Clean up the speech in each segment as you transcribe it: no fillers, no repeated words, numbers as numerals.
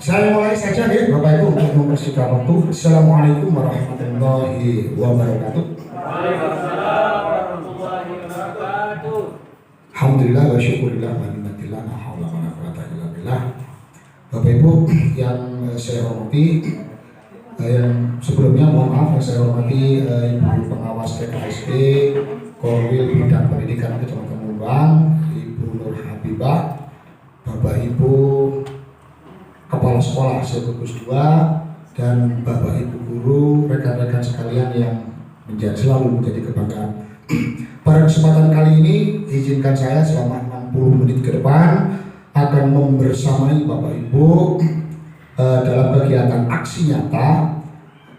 Saya mulai saja ya Bapak Ibu untuk mempersingkat waktu. Assalamualaikum warahmatullahi wabarakatuh. Alhamdulillah wa syukurillah wa ni'matillah la haula wa la quwwata illa billah. Bapak Ibu yang saya hormati, yang sebelumnya mohon maaf yang saya hormati Ibu Pengawas TKSD Korwil Bidang Pendidikan Kecamatan Mumbang, Ibu Nur Habibah, Bapak Ibu Kepala Sekolah Segugus 2 dan Bapak Ibu Guru, rekan-rekan sekalian yang selalu menjadi kebanggaan. Pada kesempatan kali ini, izinkan saya selama 60 menit ke depan akan membersamai Bapak Ibu dalam kegiatan aksi nyata,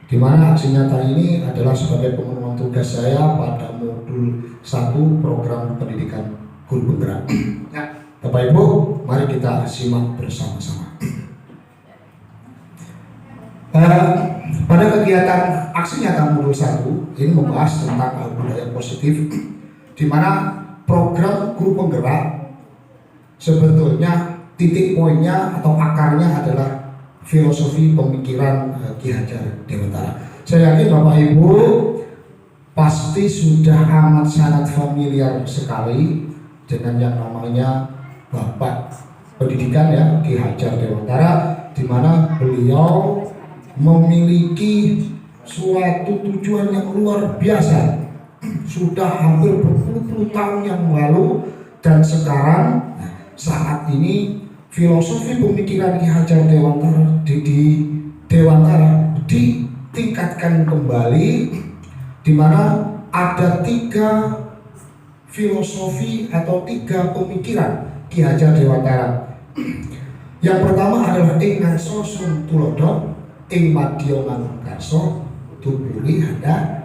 di mana aksi nyata ini adalah sebagai pemenuhan tugas saya pada modul 1 program pendidikan guru penggerak. Bapak Ibu, mari kita simak bersama-sama. Pada kegiatan aksi nyata modul 1 ini membahas tentang budaya positif, di mana program guru penggerak sebetulnya titik poinnya atau akarnya adalah filosofi pemikiran Ki Hajar Dewantara. Saya yakin Bapak Ibu pasti sudah amat sangat familiar sekali dengan yang namanya Bapak Pendidikan ya Ki Hajar Dewantara, di mana beliau memiliki suatu tujuan yang luar biasa. Sudah hampir berpuluh-puluh tahun yang lalu dan sekarang saat ini filosofi pemikiran Ki Hajar Dewantara ditingkatkan kembali, di mana ada 3 filosofi atau 3 pemikiran Ki Hajar Dewantara. Yang pertama adalah ing ngarsa sum tulodo, ing madya manungkarsa tuburi handa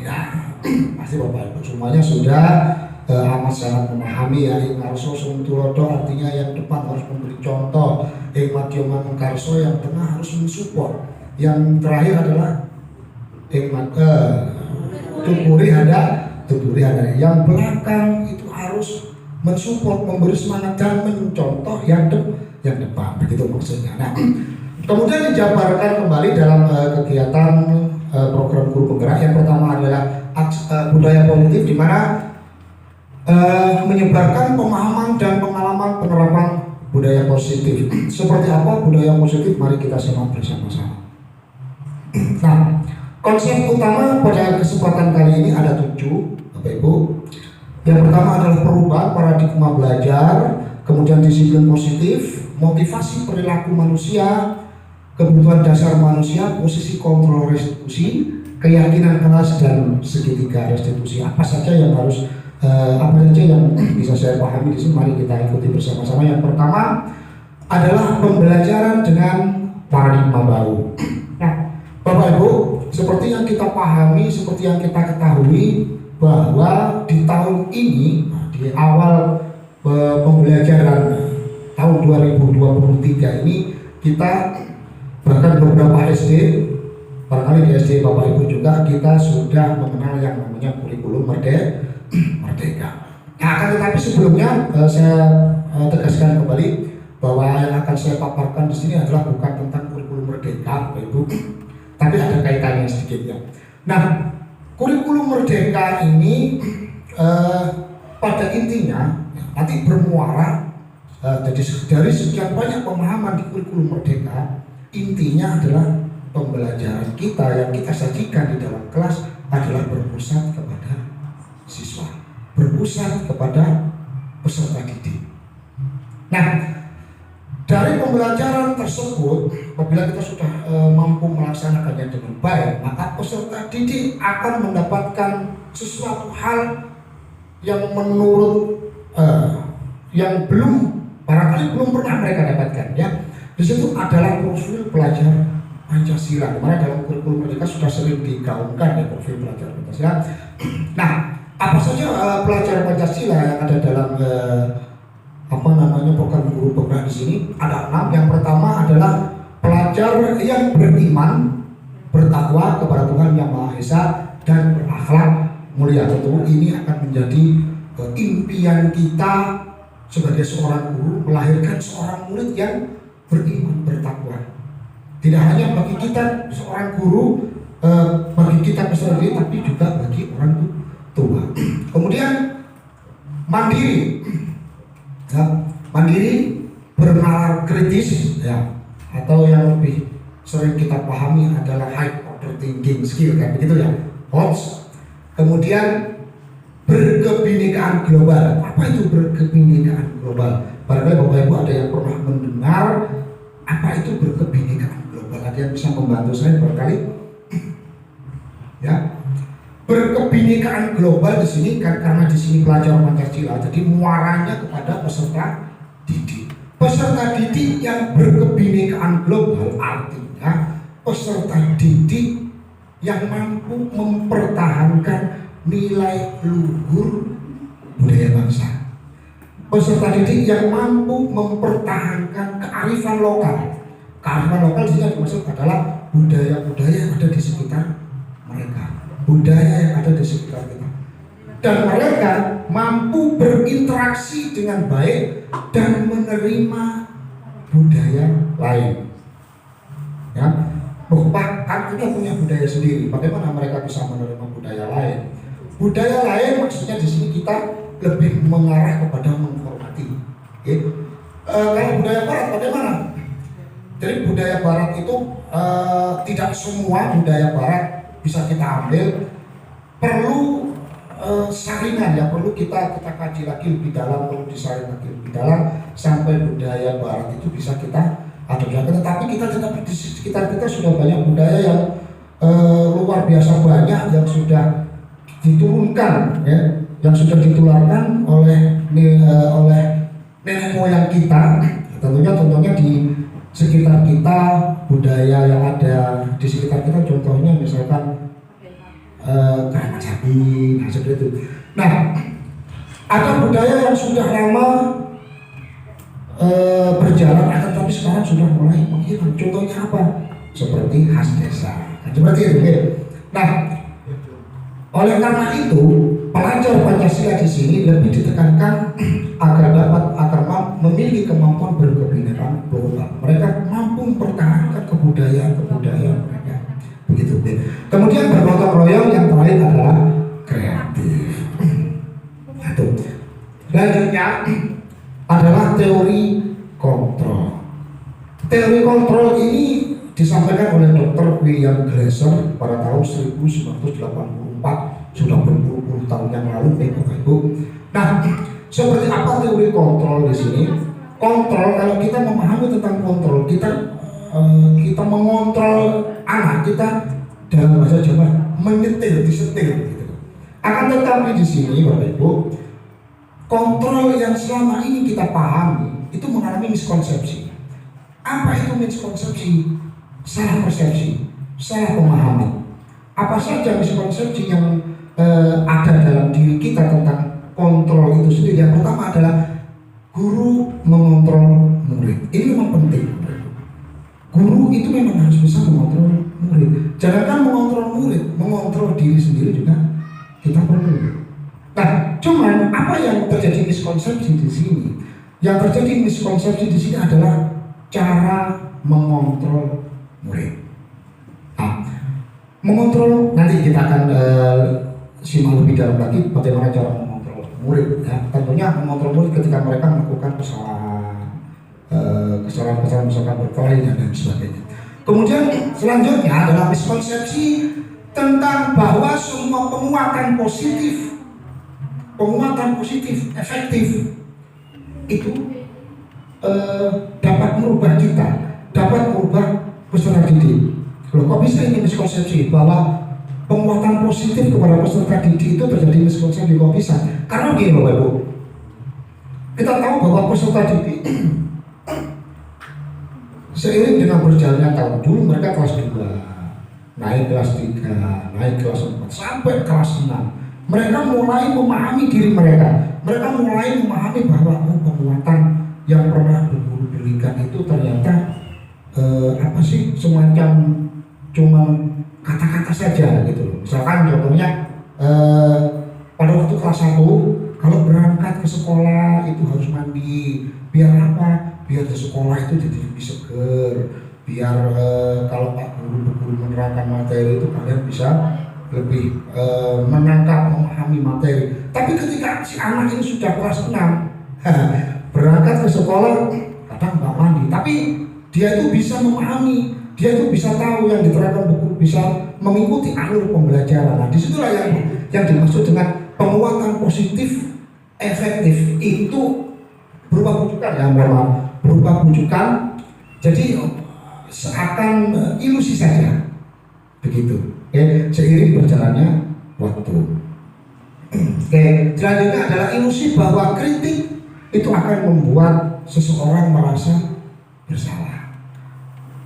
ya. Pasti Bapak Ibu semuanya sudah amat sangat memahami ya. Ing ngarsa sum tulodo artinya yang depan harus memberi contoh, ing madya manungkarsa yang tengah harus mensupport, yang terakhir adalah ing tuburi handa yang belakang itu harus mensupport, memberi semangat dan mencontoh yang depan, begitu maksudnya. Nah, kemudian dijabarkan kembali dalam kegiatan program guru penggerak. Yang pertama adalah budaya positif, di mana menyebarkan pemahaman dan pengalaman penerapan budaya positif. Seperti apa budaya positif? Mari kita simak bersama-sama. Nah, konsep utama pada kesempatan kali ini ada 7, Bapak Ibu. Yang pertama adalah perubahan paradigma belajar, kemudian disiplin positif, motivasi perilaku manusia, kebutuhan dasar manusia, posisi kontrol restitusi, keyakinan kelas dan segitiga restitusi. Apa saja yang harus apa saja yang bisa saya pahami di sini? Mari kita ikuti bersama-sama. Yang pertama adalah pembelajaran dengan paradigma baru. Nah, Bapak Ibu, seperti yang kita pahami, seperti yang kita ketahui bahwa di tahun ini, di awal pembelajaran tahun 2023 ini, kita bahkan beberapa SD, barangkali di SD Bapak Ibu juga, kita sudah mengenal yang namanya kurikulum merdeka. Nah, akan tetapi sebelumnya saya tegaskan kembali bahwa yang akan saya paparkan di sini adalah bukan tentang kurikulum merdeka, Bapak Ibu, tapi ada kaitannya sedikit ya. Nah, kurikulum merdeka ini pada intinya nanti bermuara dari sekian banyak pemahaman di kurikulum merdeka. Intinya adalah pembelajaran kita yang kita sajikan di dalam kelas adalah berpusat kepada siswa, berpusat kepada peserta didik. Nah, dari pembelajaran tersebut, apabila kita sudah mampu melaksanakannya dengan baik, maka peserta didik akan mendapatkan sesuatu hal yang menurut yang barangkali belum pernah mereka dapatkan ya. Di situ adalah profil pelajar Pancasila, dimana dalam kurikulum merdeka sudah sering digaungkan ya profil pelajar Pancasila. Nah, apa saja pelajar Pancasila yang ada dalam program guru penggerak di sini? Ada 6. Yang pertama adalah pelajar yang beriman, bertakwa kepada Tuhan Yang Maha Esa dan berakhlak mulia. Tentu ini akan menjadi impian kita sebagai seorang guru melahirkan seorang murid yang beriman bertakwa. Tidak hanya bagi kita seorang guru, bagi kita peserta didik, tapi juga bagi orang tua. Kemudian mandiri, ya, mandiri bernalar kritis, ya, atau yang lebih sering kita pahami adalah high order thinking skill, kan begitu ya, HOTS. Kemudian berkebinekaan global. Apa itu berkebinekaan global? Barangkali Bapak Ibu ada yang pernah mendengar apa itu berkebinekaan global? Ada yang bisa membantu saya barangkali? Ya, berkebinekaan global di sini kan karena di sini pelajar Pancasila, jadi muaranya kepada peserta didik. Peserta didik yang berkebinekaan global artinya peserta didik yang mampu mempertahankan nilai luhur budaya bangsa. Peserta didik yang mampu mempertahankan kearifan lokal. Kearifan lokal sehingga dimaksud adalah budaya-budaya yang ada di sekitar mereka, budaya yang ada di sekitar kita. Dan mereka mampu berinteraksi dengan baik dan menerima budaya lain. Ya, Pak, kan kita punya budaya sendiri. Bagaimana mereka bisa menerima budaya lain? Budaya lain maksudnya di sini kita lebih mengarah kepada menghormati. Kalau budaya Barat bagaimana? Jadi budaya Barat itu tidak semua budaya Barat bisa kita ambil. Perlu saringan, ya, perlu kita kaji lagi lebih dalam, perlu disaring lagi lebih dalam sampai budaya Barat itu bisa kita adopsi. Tetapi kita tetap di sekitar kita sudah banyak budaya yang luar biasa banyak yang sudah diturunkan, ya, yang sudah ditularkan oleh nenek moyang kita. Tentunya di sekitar kita, budaya yang ada di sekitar kita, contohnya misalkan Keramat Jati, nah seperti itu. Nah, ada budaya yang sudah lama berjalan, tetapi sekarang sudah mulai menghilang. Contohnya apa? Seperti khas desa, seperti itu. Nah, oleh karena itu, pelajar Pancasila di sini lebih ditekankan agar memiliki kemampuan berkebinekaan global. Mereka mampu mempertahankan kebudayaan mereka. Begitu. Kemudian bergotong royong, yang terakhir adalah kreatif. Itu. Selanjutnya adalah teori kontrol. Teori kontrol ini disampaikan oleh Dr. William Glasser pada tahun 1984, sudah berpuluh-puluh tahun yang lalu, Bapak Ibu. Nah, seperti apa teori kontrol di sini? Kontrol, kalau kita memahami tentang kontrol, kita mengontrol anak kita dalam bahasa Jawa disetir gitu. Akan tetapi di sini Bapak Ibu, kontrol yang selama ini kita pahami itu mengalami miskonsepsi. Apa itu miskonsepsi? Salah persepsi, salah pemahaman. Apa saja miskonsepsi yang ada dalam diri kita tentang kontrol itu sendiri? Yang pertama adalah guru mengontrol murid. Ini memang penting. Guru itu memang harus bisa mengontrol murid. Jangankan mengontrol murid, mengontrol diri sendiri juga kita perlu. Nah, cuman apa yang terjadi miskonsepsi di sini? Yang terjadi miskonsepsi di sini adalah cara mengontrol murid. Nah, mengontrol, nanti kita akan simak lebih dalam lagi bagaimana cara mengontrol murid. Ya, tentunya mengontrol murid ketika mereka melakukan kesalahan misalkan berkelahi dan sebagainya. Kemudian selanjutnya adalah miskonsepsi tentang bahwa semua penguatan positif efektif itu dapat merubah kita, dapat merubah peserta didik. Loh, kok bisa ini miskonsepsi bahwa penguatan positif kepada peserta didik itu terjadi miskonsepsi? Kok bisa? Karena gini Bapak Ibu, kita tahu bahwa peserta didik seiring dengan berjalannya tahun, dulu mereka kelas 2, naik kelas 3, naik kelas 4, sampai kelas 6. Mereka mulai memahami diri mereka. Mereka mulai memahami bahwa penguatan yang pernah diberikan itu ternyata semacam cuma kata-kata saja gitu loh. Misalkan contohnya pada waktu kelas 1 kalau berangkat ke sekolah itu harus mandi. Biar apa? Biar di sekolah itu jadi lebih seger. Biar kalau Pak Guru menerangkan materi itu kalian bisa lebih menangkap, memahami materi. Tapi ketika si anak ini sudah kelas 6 berangkat ke sekolah, kadang nggak mandi, tapi dia itu bisa memahami, dia itu bisa tahu yang diterangkan buku, bisa mengikuti alur pembelajaran. Nah, disitulah yang dimaksud dengan penguatan positif efektif. Itu berupa bujukan, ya mohon maaf, berupa bujukan. Jadi seakan ilusi saja, begitu. Oke, seiring berjalannya waktu. Oke, selanjutnya adalah ilusi bahwa kritik itu akan membuat seseorang merasa bersalah.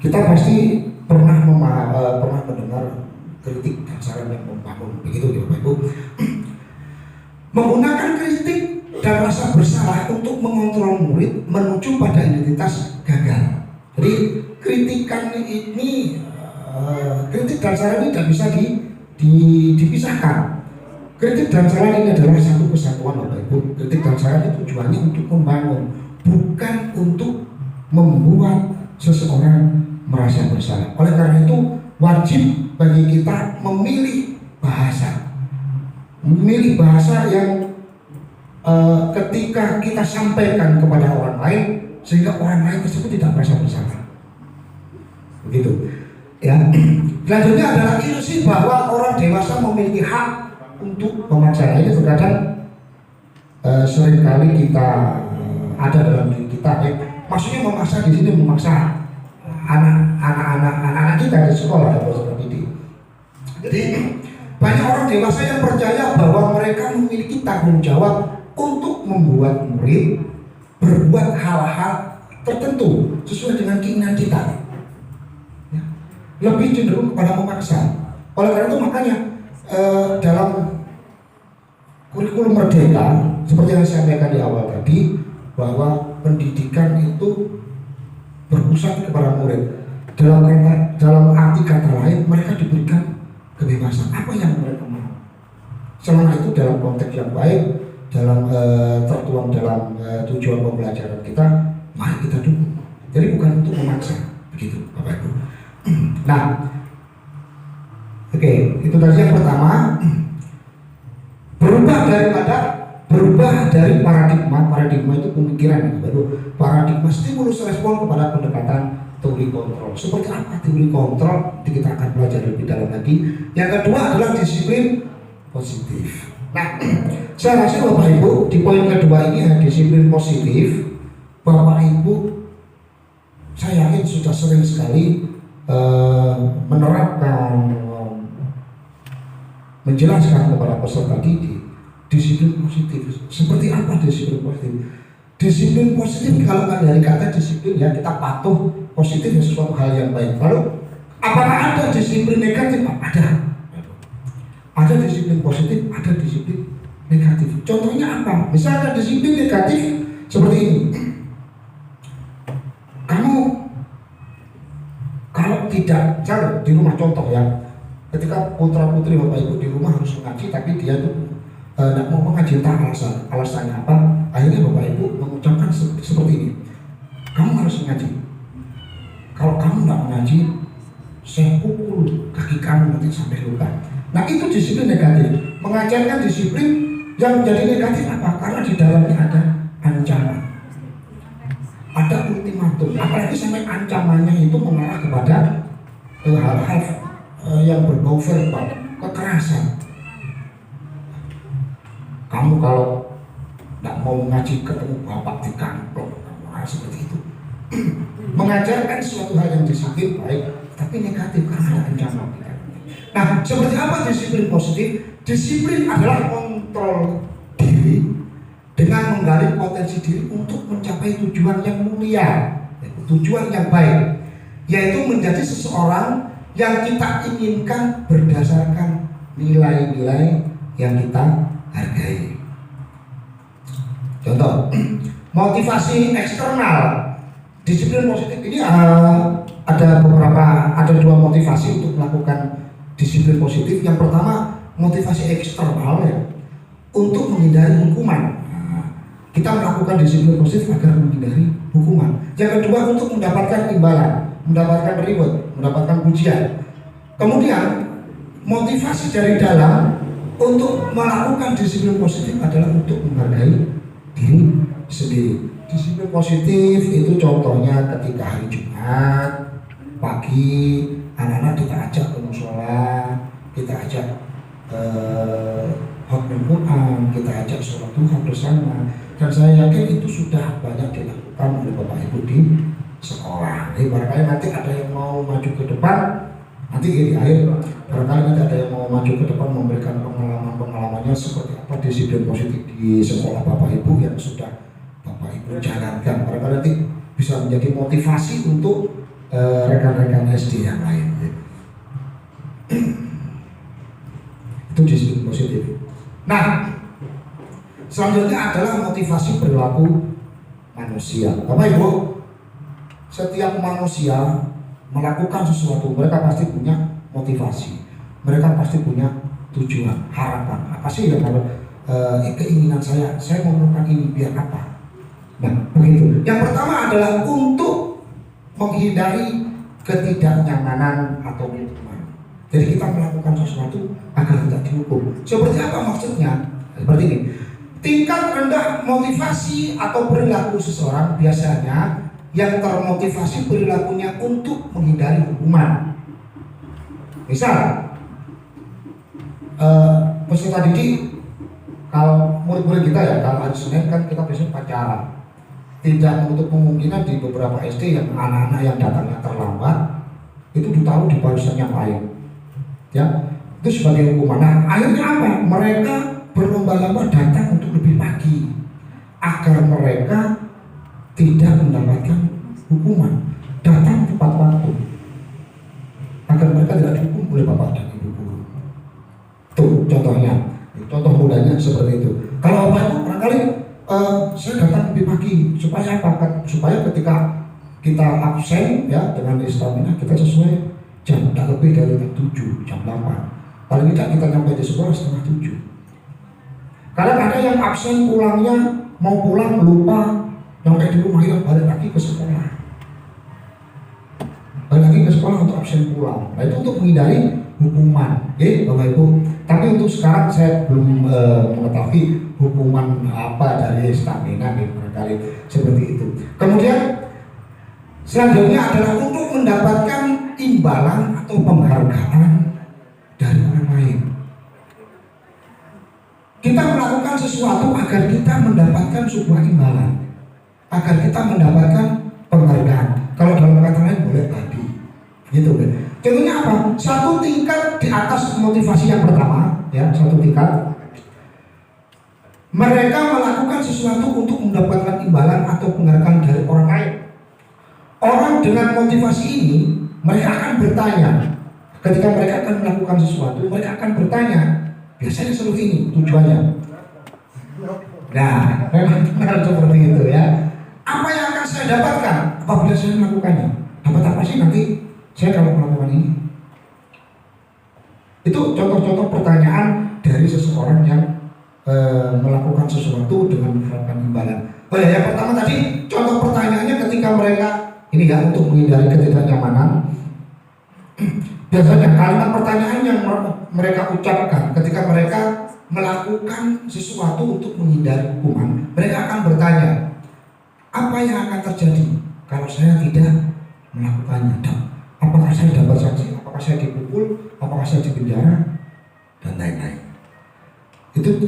Kita pasti pernah mendengar kritik dan saran yang membangun, begitu ya Bapak Ibu. Menggunakan kritik dan rasa bersalah untuk mengontrol murid menuju pada identitas gagal. Jadi kritikan ini, kritik dan saran ini tidak bisa dipisahkan. Kritik dan saran ini adalah satu kesatuan Bapak Ibu. Kritik dan saran itu tujuannya untuk membangun, bukan untuk membuat seseorang merasa bersalah. Oleh karena itu wajib bagi kita memilih bahasa yang ketika kita sampaikan kepada orang lain, sehingga orang lain tersebut tidak merasa bersalah. Begitu. Ya. Selanjutnya adalah ilusi bahwa orang dewasa memiliki hak untuk memaksa. Ini terkadang seringkali kita ada dalam diri kita. Maksudnya memaksa di sini memaksa anak-anak kita di sekolah atau seperti ini. Jadi banyak orang dewasa yang percaya bahwa mereka memiliki tanggung jawab untuk membuat murid berbuat hal-hal tertentu sesuai dengan keinginan kita. Ya. Lebih cenderung kepada memaksa. Oleh karena itu makanya dalam kurikulum merdeka seperti yang saya sampaikan di awal tadi, bahwa pendidikan itu berpusat kepada murid. Dalam arti kata lain, mereka diberikan kebebasan apa yang mereka mau. Selama itu dalam konteks yang baik, tertuang dalam tujuan pembelajaran kita, mari kita dukung. Jadi bukan untuk memaksa, begitu Bapak Ibu. Nah, oke, itu tadi yang pertama. Berubah dari paradigma itu pemikiran, baru paradigma stimulus respon kepada pendekatan teori kontrol. Seperti apa teori kontrol? Nanti kita akan belajar lebih dalam lagi. Yang kedua adalah disiplin positif. Nah, saya rasa Bapak Ibu di poin kedua ini ya, disiplin positif, Bapak Ibu saya yakin sudah sering sekali menerapkan, menjelaskan kepada peserta didik disiplin positif. Seperti apa disiplin positif? Disiplin positif kalau kan dari kata disiplin ya, kita patuh, positif ya sesuatu hal yang baik. Lalu apakah ada disiplin negatif? Ada. Ada disiplin positif, ada disiplin negatif. Contohnya apa? Misalnya disiplin negatif seperti ini. Kamu kalau tidak, misalnya di rumah, contoh ya, ketika putra putri Bapak Ibu di rumah harus mengaji, tapi dia tuh tidak mau mengaji, entah alasannya apa. Akhirnya Bapak Ibu mengucapkan seperti ini, kamu harus mengaji. Kalau kamu tidak mengaji, saya pukul kaki kamu nanti sampai luka. Nah, itu disiplin negatif. Mengajarkan disiplin yang menjadi negatif apa? Karena di dalamnya ada ancaman, ada ultimatum, apalagi sampai ancamannya itu mengarah kepada hal-hal yang berbau verbal, kekerasan. Kamu kalau tidak mau mengaji ketemu bapak di kantor, seperti itu. Mengajarkan suatu hal yang disiplin baik, tapi negatif karena ada ancaman. Nah, seperti apa disiplin positif? Disiplin adalah kontrol diri dengan menggali potensi diri untuk mencapai tujuan yang mulia, tujuan yang baik, yaitu menjadi seseorang yang kita inginkan berdasarkan nilai-nilai yang kita hargai. Contoh, motivasi eksternal. Disiplin positif ini ada dua motivasi untuk melakukan disiplin positif. Yang pertama, motivasi eksternal ya. untuk menghindari hukuman. Kita melakukan disiplin positif agar menghindari hukuman. Yang kedua, untuk mendapatkan imbalan, mendapatkan reward, mendapatkan pujian. Kemudian motivasi dari dalam untuk melakukan disiplin positif adalah untuk menghargai diri sendiri. Disiplin positif itu contohnya ketika hari Jumat pagi, anak-anak kita ajak ke mushola, kita ajak khotbah Quran, kita ajak sholat duha bersama. Dan saya yakin itu sudah banyak dilakukan oleh Bapak Ibu di sekolah. Jadi barangkali nanti ada yang mau maju ke depan, nanti di akhir barangkali nanti ada yang mau maju ke depan memberikan pengalamannya seperti apa disiplin positif di sekolah Bapak Ibu yang sudah Bapak Ibu jalankan. Barangkali nanti bisa menjadi motivasi untuk rekan-rekan SD yang lain. Itu disiplin positif. Nah, selanjutnya adalah motivasi perilaku manusia. Bapak Ibu, setiap manusia melakukan sesuatu, mereka pasti punya motivasi, mereka pasti punya tujuan, harapan. Apa sih yang kalau keinginan saya mau melakukan ini biar apa? Nah, begitu. Yang pertama adalah untuk menghindari ketidaknyamanan atau hukuman. Jadi kita melakukan sesuatu agar tidak dihukum. Seperti apa maksudnya? Seperti ini. Tingkat rendah motivasi atau perilaku seseorang biasanya yang termotivasi perilakunya untuk menghindari hukuman. Misal, peserta didik, kalau murid-murid kita ya, kalau hari Senin kan kita biasanya pacaran. Tidak menutup kemungkinan di beberapa SD yang anak-anak yang datangnya terlambat itu ditaruh di barisan yang lain. Ya, itu sebagai hukuman. Nah, akhirnya apa? Mereka berlomba-lomba datang untuk lebih pagi agar mereka tidak mendapatkan hukuman, datang tepat waktu agar mereka tidak dihukum oleh bapak dan ibu guru. Tuh contohnya, contoh mudahnya seperti itu. Kalau bapak itu barangkali saya datang lebih pagi supaya apa? Supaya ketika kita absen ya dengan stamina kita sesuai jam, tak lebih dari jam 7, jam 8. Paling tidak kita nyampe di sekolah setengah 7. Kadang ada yang absen pulangnya mau pulang lupa, nyampe di rumah ya balik lagi ke sekolah. Balik lagi ke sekolah untuk absen pulang. Nah itu untuk menghindari hukuman, Bapak Ibu. Tapi untuk sekarang saya belum mengetahui hukuman apa dari stamina barangkali seperti itu. Kemudian selanjutnya adalah untuk mendapatkan imbalan atau penghargaan dari orang lain. Kita melakukan sesuatu agar kita mendapatkan sebuah imbalan, agar kita mendapatkan penghargaan. Kalau dalam kata lain boleh tadi, gitu kan? Contohnya apa? Satu tingkat di atas motivasi yang pertama, ya satu tingkat. Mereka melakukan sesuatu untuk mendapatkan imbalan atau penghargaan dari orang lain. Orang dengan motivasi ini, mereka akan bertanya. Ketika mereka akan melakukan sesuatu, mereka akan bertanya. Biasanya seperti ini tujuannya. Nah, memang seperti itu ya. Apa yang akan saya dapatkan apabila saya melakukannya? Dapat apa sih nanti saya kalau melakukan ini? Itu contoh-contoh pertanyaan dari seseorang yang melakukan sesuatu dengan mengharapkan imbalan. Oh ya, yang pertama tadi contoh pertanyaannya ketika mereka ini ya untuk menghindari ketidaknyamanan. Biasanya kalimat pertanyaan yang mereka ucapkan ketika mereka melakukan sesuatu untuk menghindari hukuman, mereka akan bertanya, apa yang akan terjadi kalau saya tidak melakukannya? Apakah saya dapat sanksi? Apakah saya dipukul? Apakah saya dipenjara? Dan lain-lain. Itu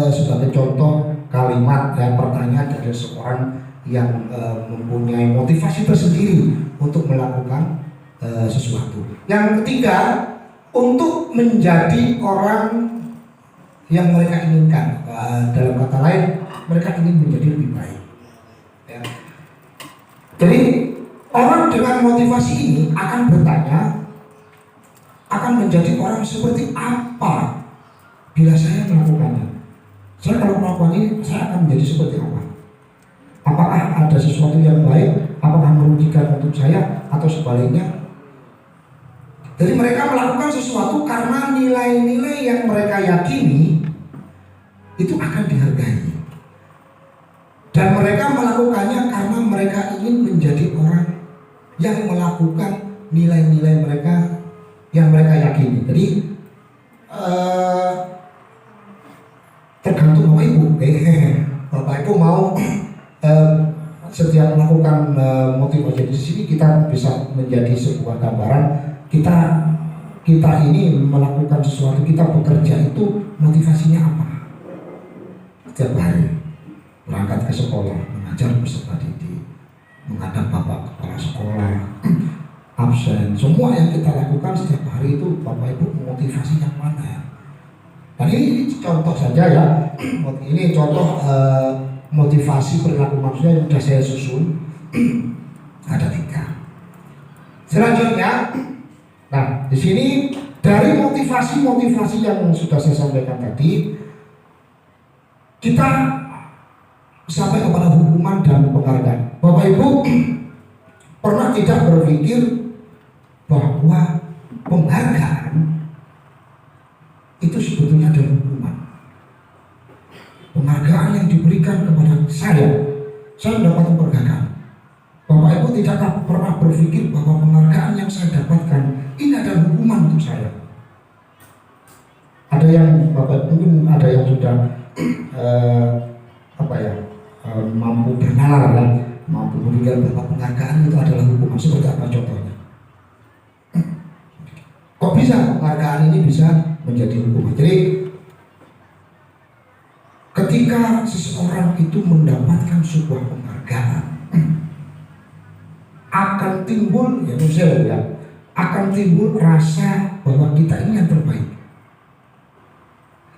sebagai contoh kalimat dan pertanyaan dari seorang yang mempunyai motivasi tersendiri untuk melakukan sesuatu. Yang ketiga, untuk menjadi orang yang mereka inginkan. Dalam kata lain, mereka ingin menjadi lebih baik. Ya. Jadi orang dengan motivasi ini akan bertanya, akan menjadi orang seperti apa bila saya melakukannya. Saya kalau melakukan ini, saya akan menjadi seperti apa? Apakah ada sesuatu yang baik? Apakah merugikan untuk saya atau sebaliknya? Jadi mereka melakukan sesuatu karena nilai-nilai yang mereka yakini itu akan dihargai. Dan mereka melakukannya karena mereka ingin menjadi orang yang melakukan nilai-nilai mereka yang mereka yakini. Jadi tergantung Bapak Ibu. Bapak Ibu mau setiap melakukan motivasi di sini kita bisa menjadi sebuah gambaran kita ini melakukan sesuatu, kita bekerja itu motivasinya apa? Setiap hari berangkat ke sekolah, mengajar peserta didik, menghadap Bapak Kepala Sekolah, absen, semua yang kita lakukan setiap hari itu Bapak Ibu motivasi yang mana ya? Dan ini contoh saja ya, ini contoh motivasi perilaku manusia yang sudah saya susun. Ada 3. Selanjutnya, nah di sini dari motivasi yang sudah saya sampaikan tadi, kita sampai kepada hukuman dan penghargaan. Bapak Ibu pernah tidak berpikir bahwa penghargaan itu sebetulnya ada hukuman? Penghargaan yang diberikan kepada saya mendapatkan penghargaan. Bapak Ibu tidakkah pernah berpikir bahwa penghargaan yang saya dapatkan ini ada hukuman untuk saya? Ada yang Bapak mungkin ada yang sudah mampu bernalar ya, mampu berpikir bahwa penghargaan itu adalah hukuman. Seperti apa contohnya? Kok bisa penghargaan ini bisa menjadi hukuman? Jadi ketika seseorang itu mendapatkan sebuah penghargaan, akan timbul akan timbul rasa bahwa kita ini yang terbaik.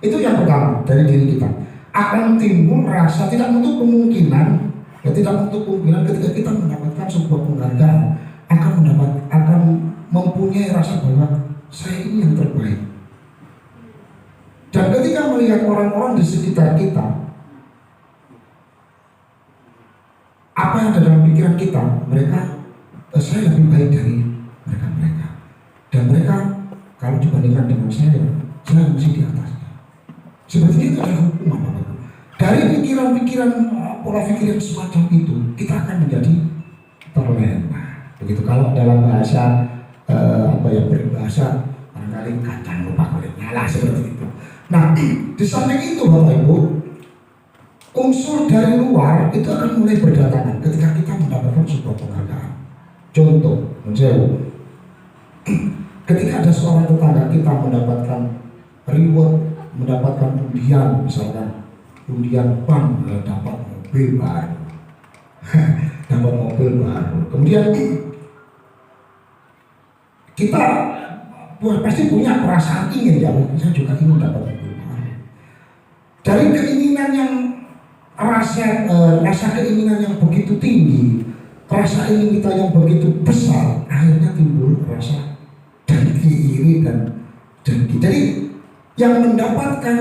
Itu yang pertama dari diri kita. Akan timbul rasa, tidak menutup kemungkinan ketika kita mendapatkan sebuah penghargaan akan mempunyai rasa bahwa saya ini yang terbaik. Dan ketika melihat orang-orang di sekitar kita, apa yang ada dalam pikiran kita, saya lebih baik dari mereka. Dan mereka kalau dibandingkan dengan saya masih di atasnya. Sepertinya itu adalah hukuman, Bapak. Dari pikiran-pikiran, pola pikir yang semacam itu, kita akan menjadi terlena. Begitu kalau dalam bahasa peribahasa, barangkali kacang lupa kulitnya lah, seperti itu. Nah, di samping itu Bapak Ibu, unsur dari luar itu akan mulai berdatangan ketika kita mendapatkan sebuah penghargaan. Contoh, ketika ada seorang tetangga kita mendapatkan reward, mendapatkan undian, misalkan undian bank, dapat mobil baru, kemudian kita pasti punya perasaan ingin, ya saya juga ingin dapat mobil baru. Dari keinginan yang rasa keinginan yang begitu tinggi, rasa ingin kita yang begitu besar, akhirnya timbul rasa iri dan dengki. Jadi yang mendapatkan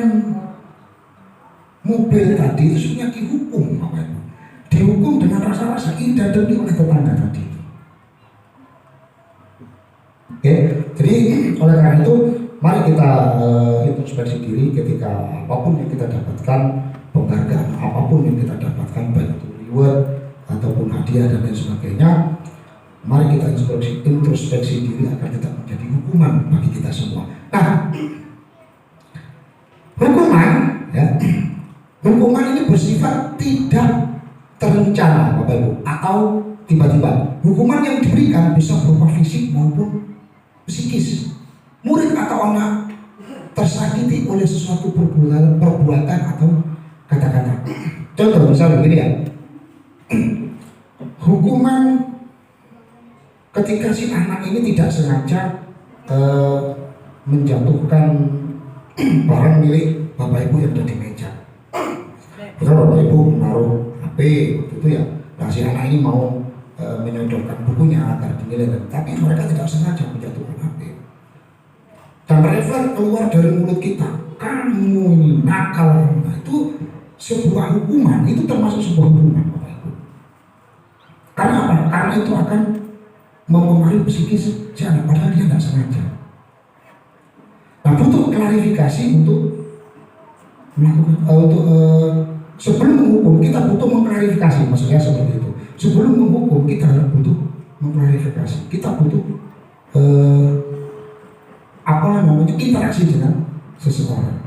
mobil tadi itu sebenarnya dihukum, dihukum dengan rasa-rasa iri dan dengki oleh tetangga tadi. Oke, jadi oleh karena itu mari kita introspeksi diri ketika apapun yang kita dapatkan, penghargaan apapun yang kita dapatkan, baik itu reward ataupun hadiah dan lain sebagainya, mari kita introspeksi diri agar tidak menjadi hukuman bagi kita semua. Nah, hukuman ini bersifat tidak terencana, Bapak Ibu, atau tiba-tiba. Hukuman yang diberikan bisa berupa fisik maupun psikis. Murid atau anak tersakiti oleh sesuatu perbuatan atau kata-kata. Contoh misalnya begini ya, hukuman ketika si anak ini tidak sengaja menjatuhkan barang milik Bapak Ibu yang ada di meja. Betul, Bapak Ibu menaruh HP itu ya. Nah, si anak ini mau menyodorkan bukunya agar dinilai, tapi mereka tidak sengaja menjatuhkan HP. Dan refleks keluar dari mulut kita, kamu ini nakal. Nah, itu sebuah hukuman, itu termasuk sebuah hukuman, Bapak Ibu. Karena apa? Karena itu akan mempengaruhi psikis si anak, padahal dia tidak sengaja. Nah, butuh klarifikasi untuk melakukan sebelum menghukum kita butuh mengklarifikasi, maksudnya seperti itu. Sebelum menghukum kita butuh mengklarifikasi, kita butuh interaksi dengan seseorang.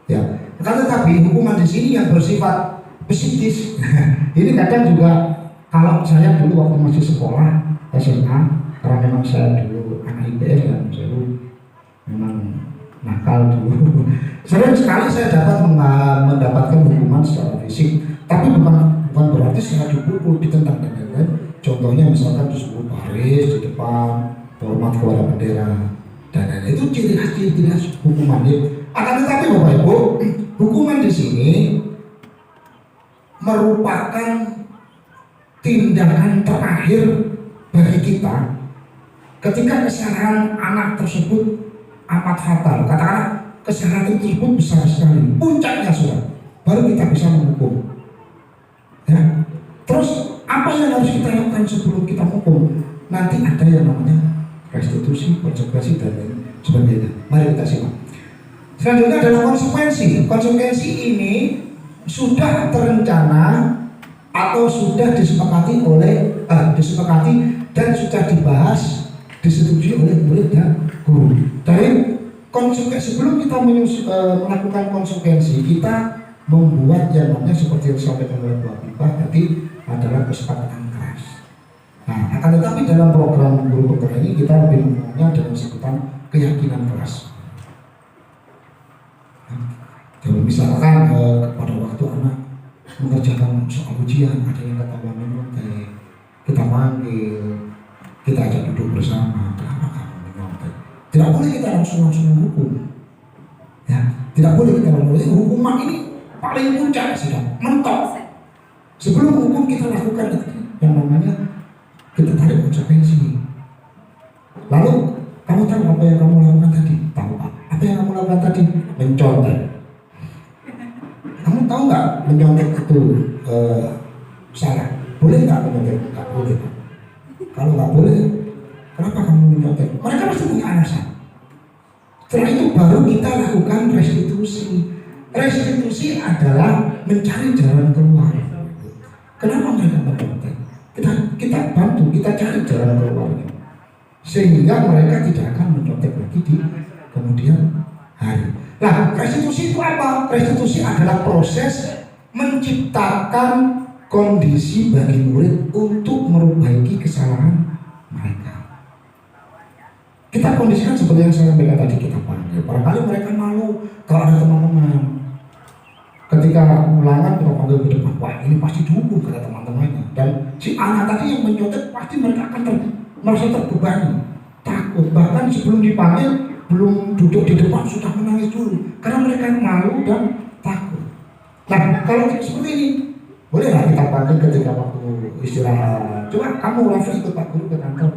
Ya, tetapi hukuman di sini yang bersifat psikis. Ini kadang juga kalau saya dulu waktu masih sekolah SMA, karena memang saya dulu anak IPS dan saya memang nakal dulu. Sering sekali saya dapat mendapatkan hukuman secara fisik, tapi bukan berarti secara dipukul, ditendang dan lain-lain. Contohnya misalkan disuruh baris di depan, hormat kepada bendera dan lain-lain. Itu ciri khas hukuman. Akan tetapi Bapak Ibu, hukuman di sini merupakan tindakan terakhir bagi kita ketika kesalahan anak tersebut amat fatal. Katakanlah kesalahan tersebut besar sekali, puncaknya sudah, baru kita bisa menghukum. Ya. Terus apa yang harus kita lakukan sebelum kita hukum? Nanti ada yang namanya restitusi, konsekuensi dan lain sebagainya. Mari kita simak. Selanjutnya adalah konsekuensi. Konsekuensi ini sudah terencana atau sudah disepakati dan sudah dibahas, disetujui oleh murid dan guru. Dari konsekuensi, sebelum kita melakukan konsekuensi, kita membuat yang namanya seperti yang disampaikan oleh Bu Habibah tadi adalah kesepakatan keras. Nah, akan tetapi dalam program guru bergerak ini kita lebih mengenalnya dengan sebutan keyakinan keras. Jadi misalkan pada waktu anak mengerjakan soal ujian, ada yang ketahuan menyontek, kita panggil, kita ajak duduk bersama, kenapa kamu menyontek? Tidak boleh kita langsung menghukum. Ya, tidak boleh kita langsung. Hukuman ini paling puncak sudah mentok. Sebelum hukum kita lakukan yang namanya kita tarik konsekuensi. Lalu kamu tahu apa yang kamu lakukan tadi? Tahu apa yang kamu lakukan tadi? Mencontek. Kamu tahu nggak menyontek itu salah? Boleh nggak menyontek? Nggak boleh. Kalau nggak boleh, kenapa kamu menyontek? Mereka pasti punya alasan. Setelah itu baru kita lakukan restitusi. Restitusi adalah mencari jalan keluar. Kenapa mereka menyontek? Kita bantu, kita cari jalan keluarnya, sehingga mereka tidak akan menyontek lagi di kemudian hari. Nah, restitusi itu apa? Restitusi adalah proses menciptakan kondisi bagi murid untuk memperbaiki kesalahan mereka. Kita kondisikan seperti yang saya sampaikan tadi, kita panggil. Barangkali mereka malu kalau ada teman-teman. Ketika ulangan kita panggil ke depan, wah ini pasti dihukum kata teman-temannya. Dan si anak tadi yang menyontek pasti mereka akan merasa terbebani, takut. Bahkan sebelum dipanggil, belum duduk di depan sudah menangis dulu karena mereka malu dan takut. Nah, kalau seperti ini, bolehlah kita panggil ketika waktu istirahat. Coba kamu langsung ikut Pak Guru ke kantor.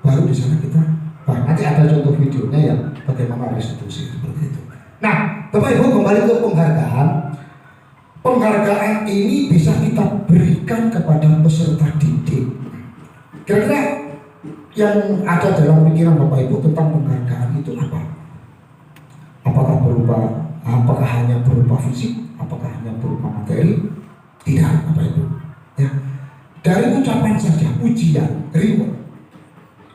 Baru di sana kita, nanti ada contoh videonya ya bagaimana restitusi seperti itu. Nah, Bapak Ibu, kembali ke penghargaan. Penghargaan ini bisa kita berikan kepada peserta didik. Kira-kira yang ada dalam pikiran Bapak Ibu tentang penghargaan itu apa? Apakah hanya berupa fisik? Apakah hanya berupa materi? Tidak, Bapak Ibu. Ya. Dari ucapan saja, pujian, reward,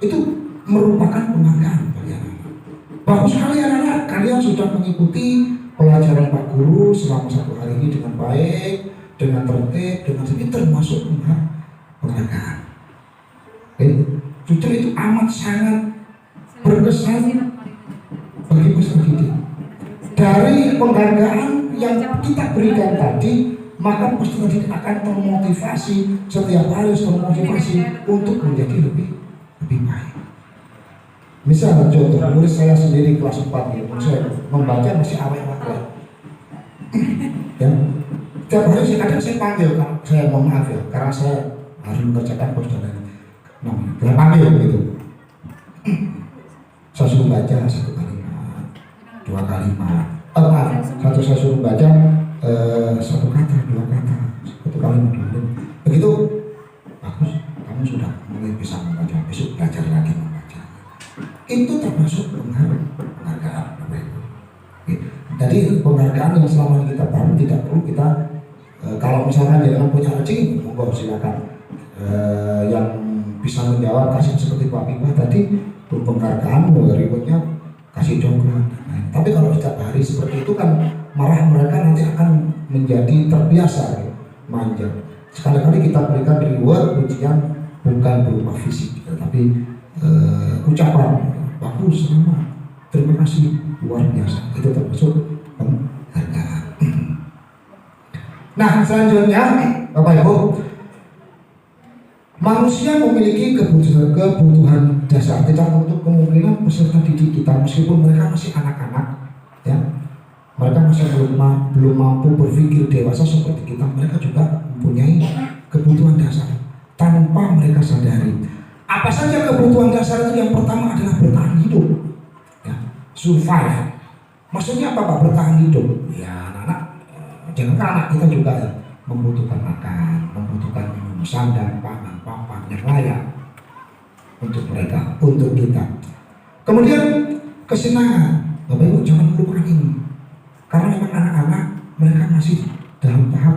itu merupakan penghargaan bagi anak-anak. Bagus sekali anak-anak, kalian sudah mengikuti pelajaran Pak Guru selama 1 hari ini dengan baik, dengan tertib, dengan ini termasuk penghargaan. Justru itu amat sangat berkesan bagi peserta didik. Dari penghargaan yang kita berikan tadi, maka peserta didik akan termotivasi setiap hari, termotivasi untuk menjadi lebih baik. Misal contoh, murid saya sendiri kelas 4 ya, saya membaca masih awal-awal. Ya, setiap hari saya panggil, saya mohon maaf ya, karena saya harus mengerjakan pos dan lain-lain. Saya panggil gitu. Saya suruh baca 1 kalimat, 2 kalimat. Saya suruh baca 1 kata, 2 kata, 1 kalimat, 2 kalimat. Begitu, bagus, kamu sudah mulai bisa membaca, besok belajar lagi membaca. Itu termasuk penghargaan Bapak Ibu. Jadi penghargaan yang selama ini kita paham tidak perlu kita kalau misalkan dia punya anjing, monggo silakan. Yang bisa menjawab kasih seperti Pak Bima tadi, penghargaan berikutnya kasih coklat. Tapi kalau setiap hari seperti itu kan marah mereka nanti akan menjadi terbiasa manja. Sekali-kali kita berikan reward ujian bukan berupa fisik, tapi ucapan bagus, selamat, terima kasih, luar biasa. Itu termasuk penghargaan. Nah, selanjutnya Bapak Ibu, manusia memiliki kebutuhan dasar. Tidak untuk kemungkinan peserta didik kita, meskipun mereka masih anak-anak, ya, mereka masih belum mampu berpikir dewasa seperti kita, mereka juga mempunyai kebutuhan dasar tanpa mereka sadari. Apa saja kebutuhan dasar itu? Yang pertama adalah bertahan hidup, ya, survive. Maksudnya apa Pak bertahan hidup? Ya anak-anak, jangan anak kita juga ya, membutuhkan makan, membutuhkan minum, sandang, pangan, papan, yang layak untuk mereka, untuk kita. Kemudian kesenangan, Bapak Ibu jangan melupakan ini, karena memang anak-anak mereka masih dalam tahap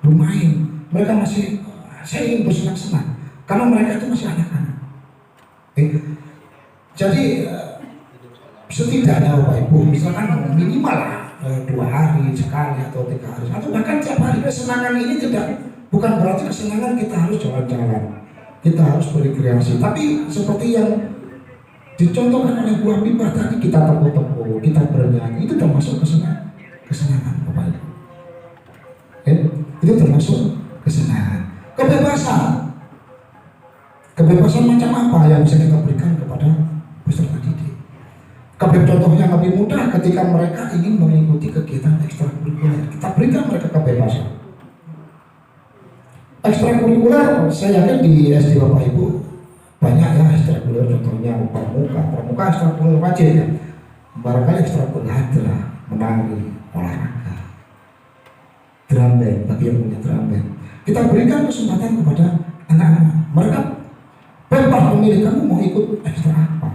bermain, mereka masih saya ingin bersenang-senang, karena mereka itu masih anak-anak. Jadi setidaknya Bapak Ibu misalkan minimal 2 hari sekali atau 3 hari atau bahkan tiap hari. Kesenangan ini bukan berarti kesenangan kita harus jalan-jalan, kita harus berrekreasi, tapi seperti yang dicontohkan oleh Bu Habibah tadi, kita tepuk-tepuk, kita bernyanyi, itu termasuk kesenangan Bapak Ibu. Itu termasuk kesenangan. Kebebasan macam apa yang bisa kita berikan kepada peserta didik? Contohnya lebih mudah ketika mereka ingin mengikuti kegiatan ekstrakurikuler, kita berikan mereka kebebasan. Ekstrakurikuler, saya yakin di SD Bapak Ibu banyak ya ekstrakurikuler, contohnya pramuka ekstrakurikuler wajib ya. Barangkali ekstrakurikuler adalah menari, olahraga, drum band, bagi yang punya drum band. Kita berikan kesempatan kepada anak-anak, mereka bebas memilih, kamu mau ikut ekstra apa.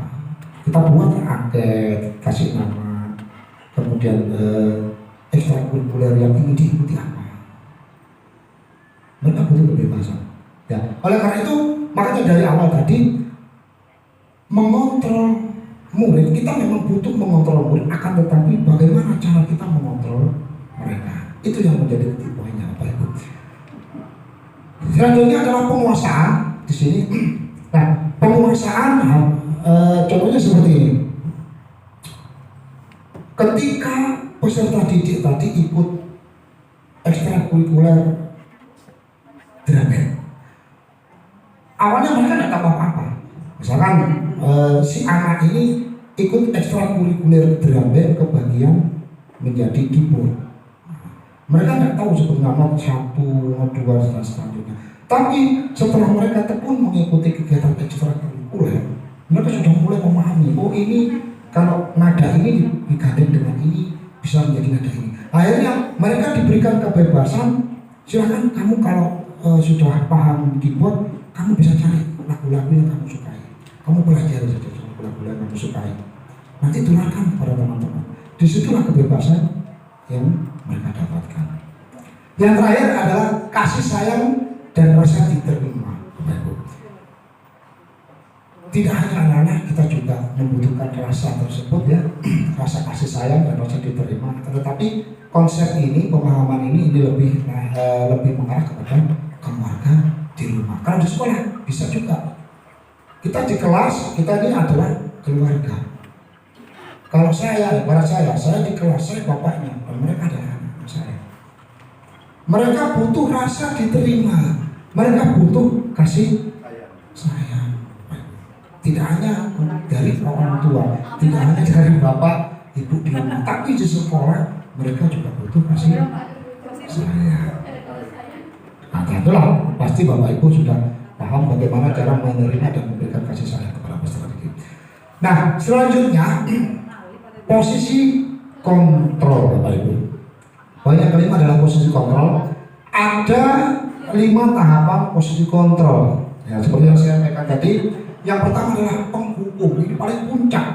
Kita buat angket, kasih nama, kemudian ekstrakurikuler yang ingin diikuti apa. Mereka butuh kebebasan. Ya, oleh karena itu makanya dari awal tadi mengontrol murid, kita memang butuh mengontrol murid, akan tetapi bagaimana cara kita mengontrol mereka, itu yang menjadi titik poinnya Bapak Ibu. Selanjutnya adalah penguasaan di sini. Nah, penguasaan contohnya seperti ini. Ketika peserta didik tadi ikut ekstrakurikuler drum band, awalnya mereka tidak tahu apa-apa. Misalkan si anak ini ikut ekstrakurikuler drum band kebagian menjadi keyboard. Mereka tidak tahu sebenarnya not 1, not 2 dan selanjutnya. Tapi setelah mereka tekun mengikuti kegiatan ekstrakurikuler, mereka sudah mulai memahami, oh ini kalau nada ini digandeng dengan ini bisa menjadi nada ini. Akhirnya mereka diberikan kebebasan, silakan kamu kalau sudah paham keyboard, kamu bisa cari lagu-lagu yang kamu sukai. Kamu belajar saja lagu-lagu yang kamu sukai. Nanti tularkan kepada teman-teman. Disitulah kebebasan yang mereka dapatkan. Yang terakhir adalah kasih sayang dan rasa diterima. Tidak hanya anak-anak, kita juga membutuhkan rasa tersebut ya, rasa kasih sayang dan rasa diterima. Tetapi konsep ini, pemahaman ini lebih mengarah kepada keluarga di rumah. Kalau di sekolah bisa juga. Kita di kelas, kita ini adalah keluarga. Kalau ibarat saya di kelas, saya bapaknya, dan mereka adalah anak saya. Mereka butuh rasa diterima, mereka butuh kasih sayang. Tidak hanya dari orang tua, tidak hanya dari bapak, ibu di rumah, tapi di sekolah mereka juga butuh kasih sayang. Nah, itulah pasti bapak ibu sudah paham bagaimana cara menerima dan memberikan kasih sayang kepada peserta didik. Nah, selanjutnya posisi kontrol Bapak Ibu. Poin yang kelima adalah posisi kontrol. Ada 5 tahapan posisi kontrol. Ya, seperti yang saya sampaikan tadi, yang pertama adalah penghukum. Ini paling puncak.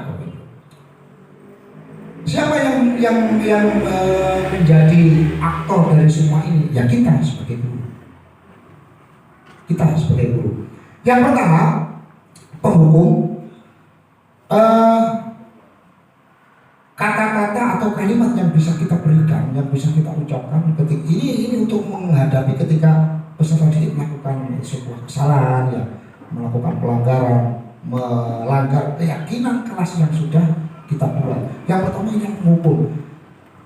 Siapa yang menjadi aktor dari semua ini? Ya kita sebagai guru. Kita sebagai guru. Yang pertama, penghukum. Kata-kata atau kalimat yang bisa kita berikan, yang bisa kita ucapkan ketika ini untuk menghadapi ketika peserta didik melakukan sebuah kesalahan, ya, melakukan pelanggaran, melanggar keyakinan kelas yang sudah kita buat. Yang pertama ini mengukur.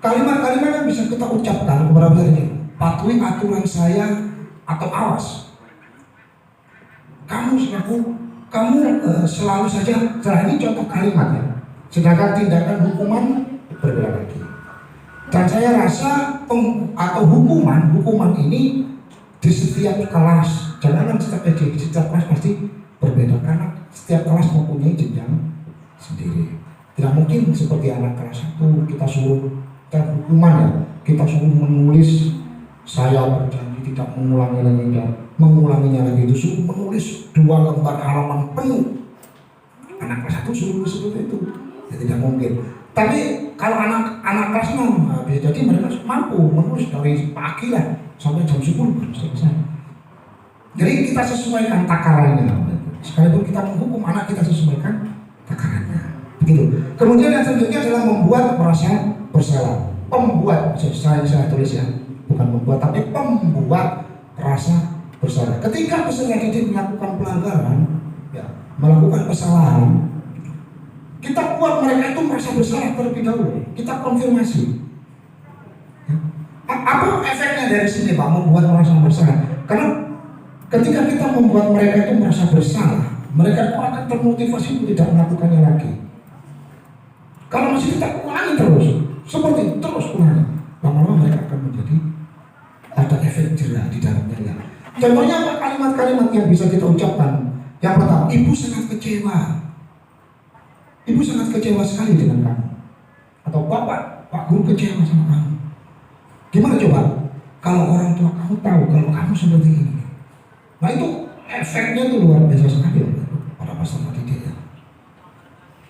Kalimat-kalimat yang bisa kita ucapkan kepada beliau ini, patuhi aturan saya atau awas. Kamu selalu saja. Ini contoh kalimat ya. Sedangkan tindakan hukuman berbeda lagi. Dan saya rasa hukuman ini di setiap kelas, jangan setiap kelas pasti berbeda karena setiap kelas mempunyai jenjang sendiri. Tidak mungkin seperti anak kelas 1 kita suruh hukuman ya, kita suruh menulis saya berjanji tidak mengulanginya lagi itu suruh menulis 2 lembar halaman penuh. Anak kelas 1 suruh seperti itu, ya tidak mungkin. Tapi kalau anak kelas 6 bisa jadi mereka mampu menulis dari pagi lah sampai jam 10 baru selesai. Jadi kita sesuaikan takarannya. Sekalipun kita menghukum anak, kita sesuaikan takarannya. Begitu. Kemudian yang selanjutnya adalah membuat merasa bersalah. Saya tulis ya, bukan membuat tapi pembuat rasa bersalah. Ketika peserta didik melakukan pelanggaran, ya, melakukan kesalahan, kita buat mereka itu merasa bersalah terlebih dahulu. Kita konfirmasi. Ya. Apa efeknya dari sini Pak, membuat merasa bersalah? Karena ketika kita membuat mereka itu merasa bersalah, mereka akan termotivasi untuk tidak melakukannya lagi. Kalau masih kita ulangi terus, seperti terus ulangi, lama-lama mereka akan menjadi ada efek jerah di dalamnya ya. Contohnya apa kalimat-kalimat yang bisa kita ucapkan? Yang pertama, ibu sangat kecewa. Ibu sangat kecewa sekali dengan kamu. Atau Pak Guru kecewa sama kamu. Gimana coba? Kalau orang tua kamu tahu kalau kamu seperti ini. Nah itu efeknya itu luar biasa sekali pada peserta didik ya.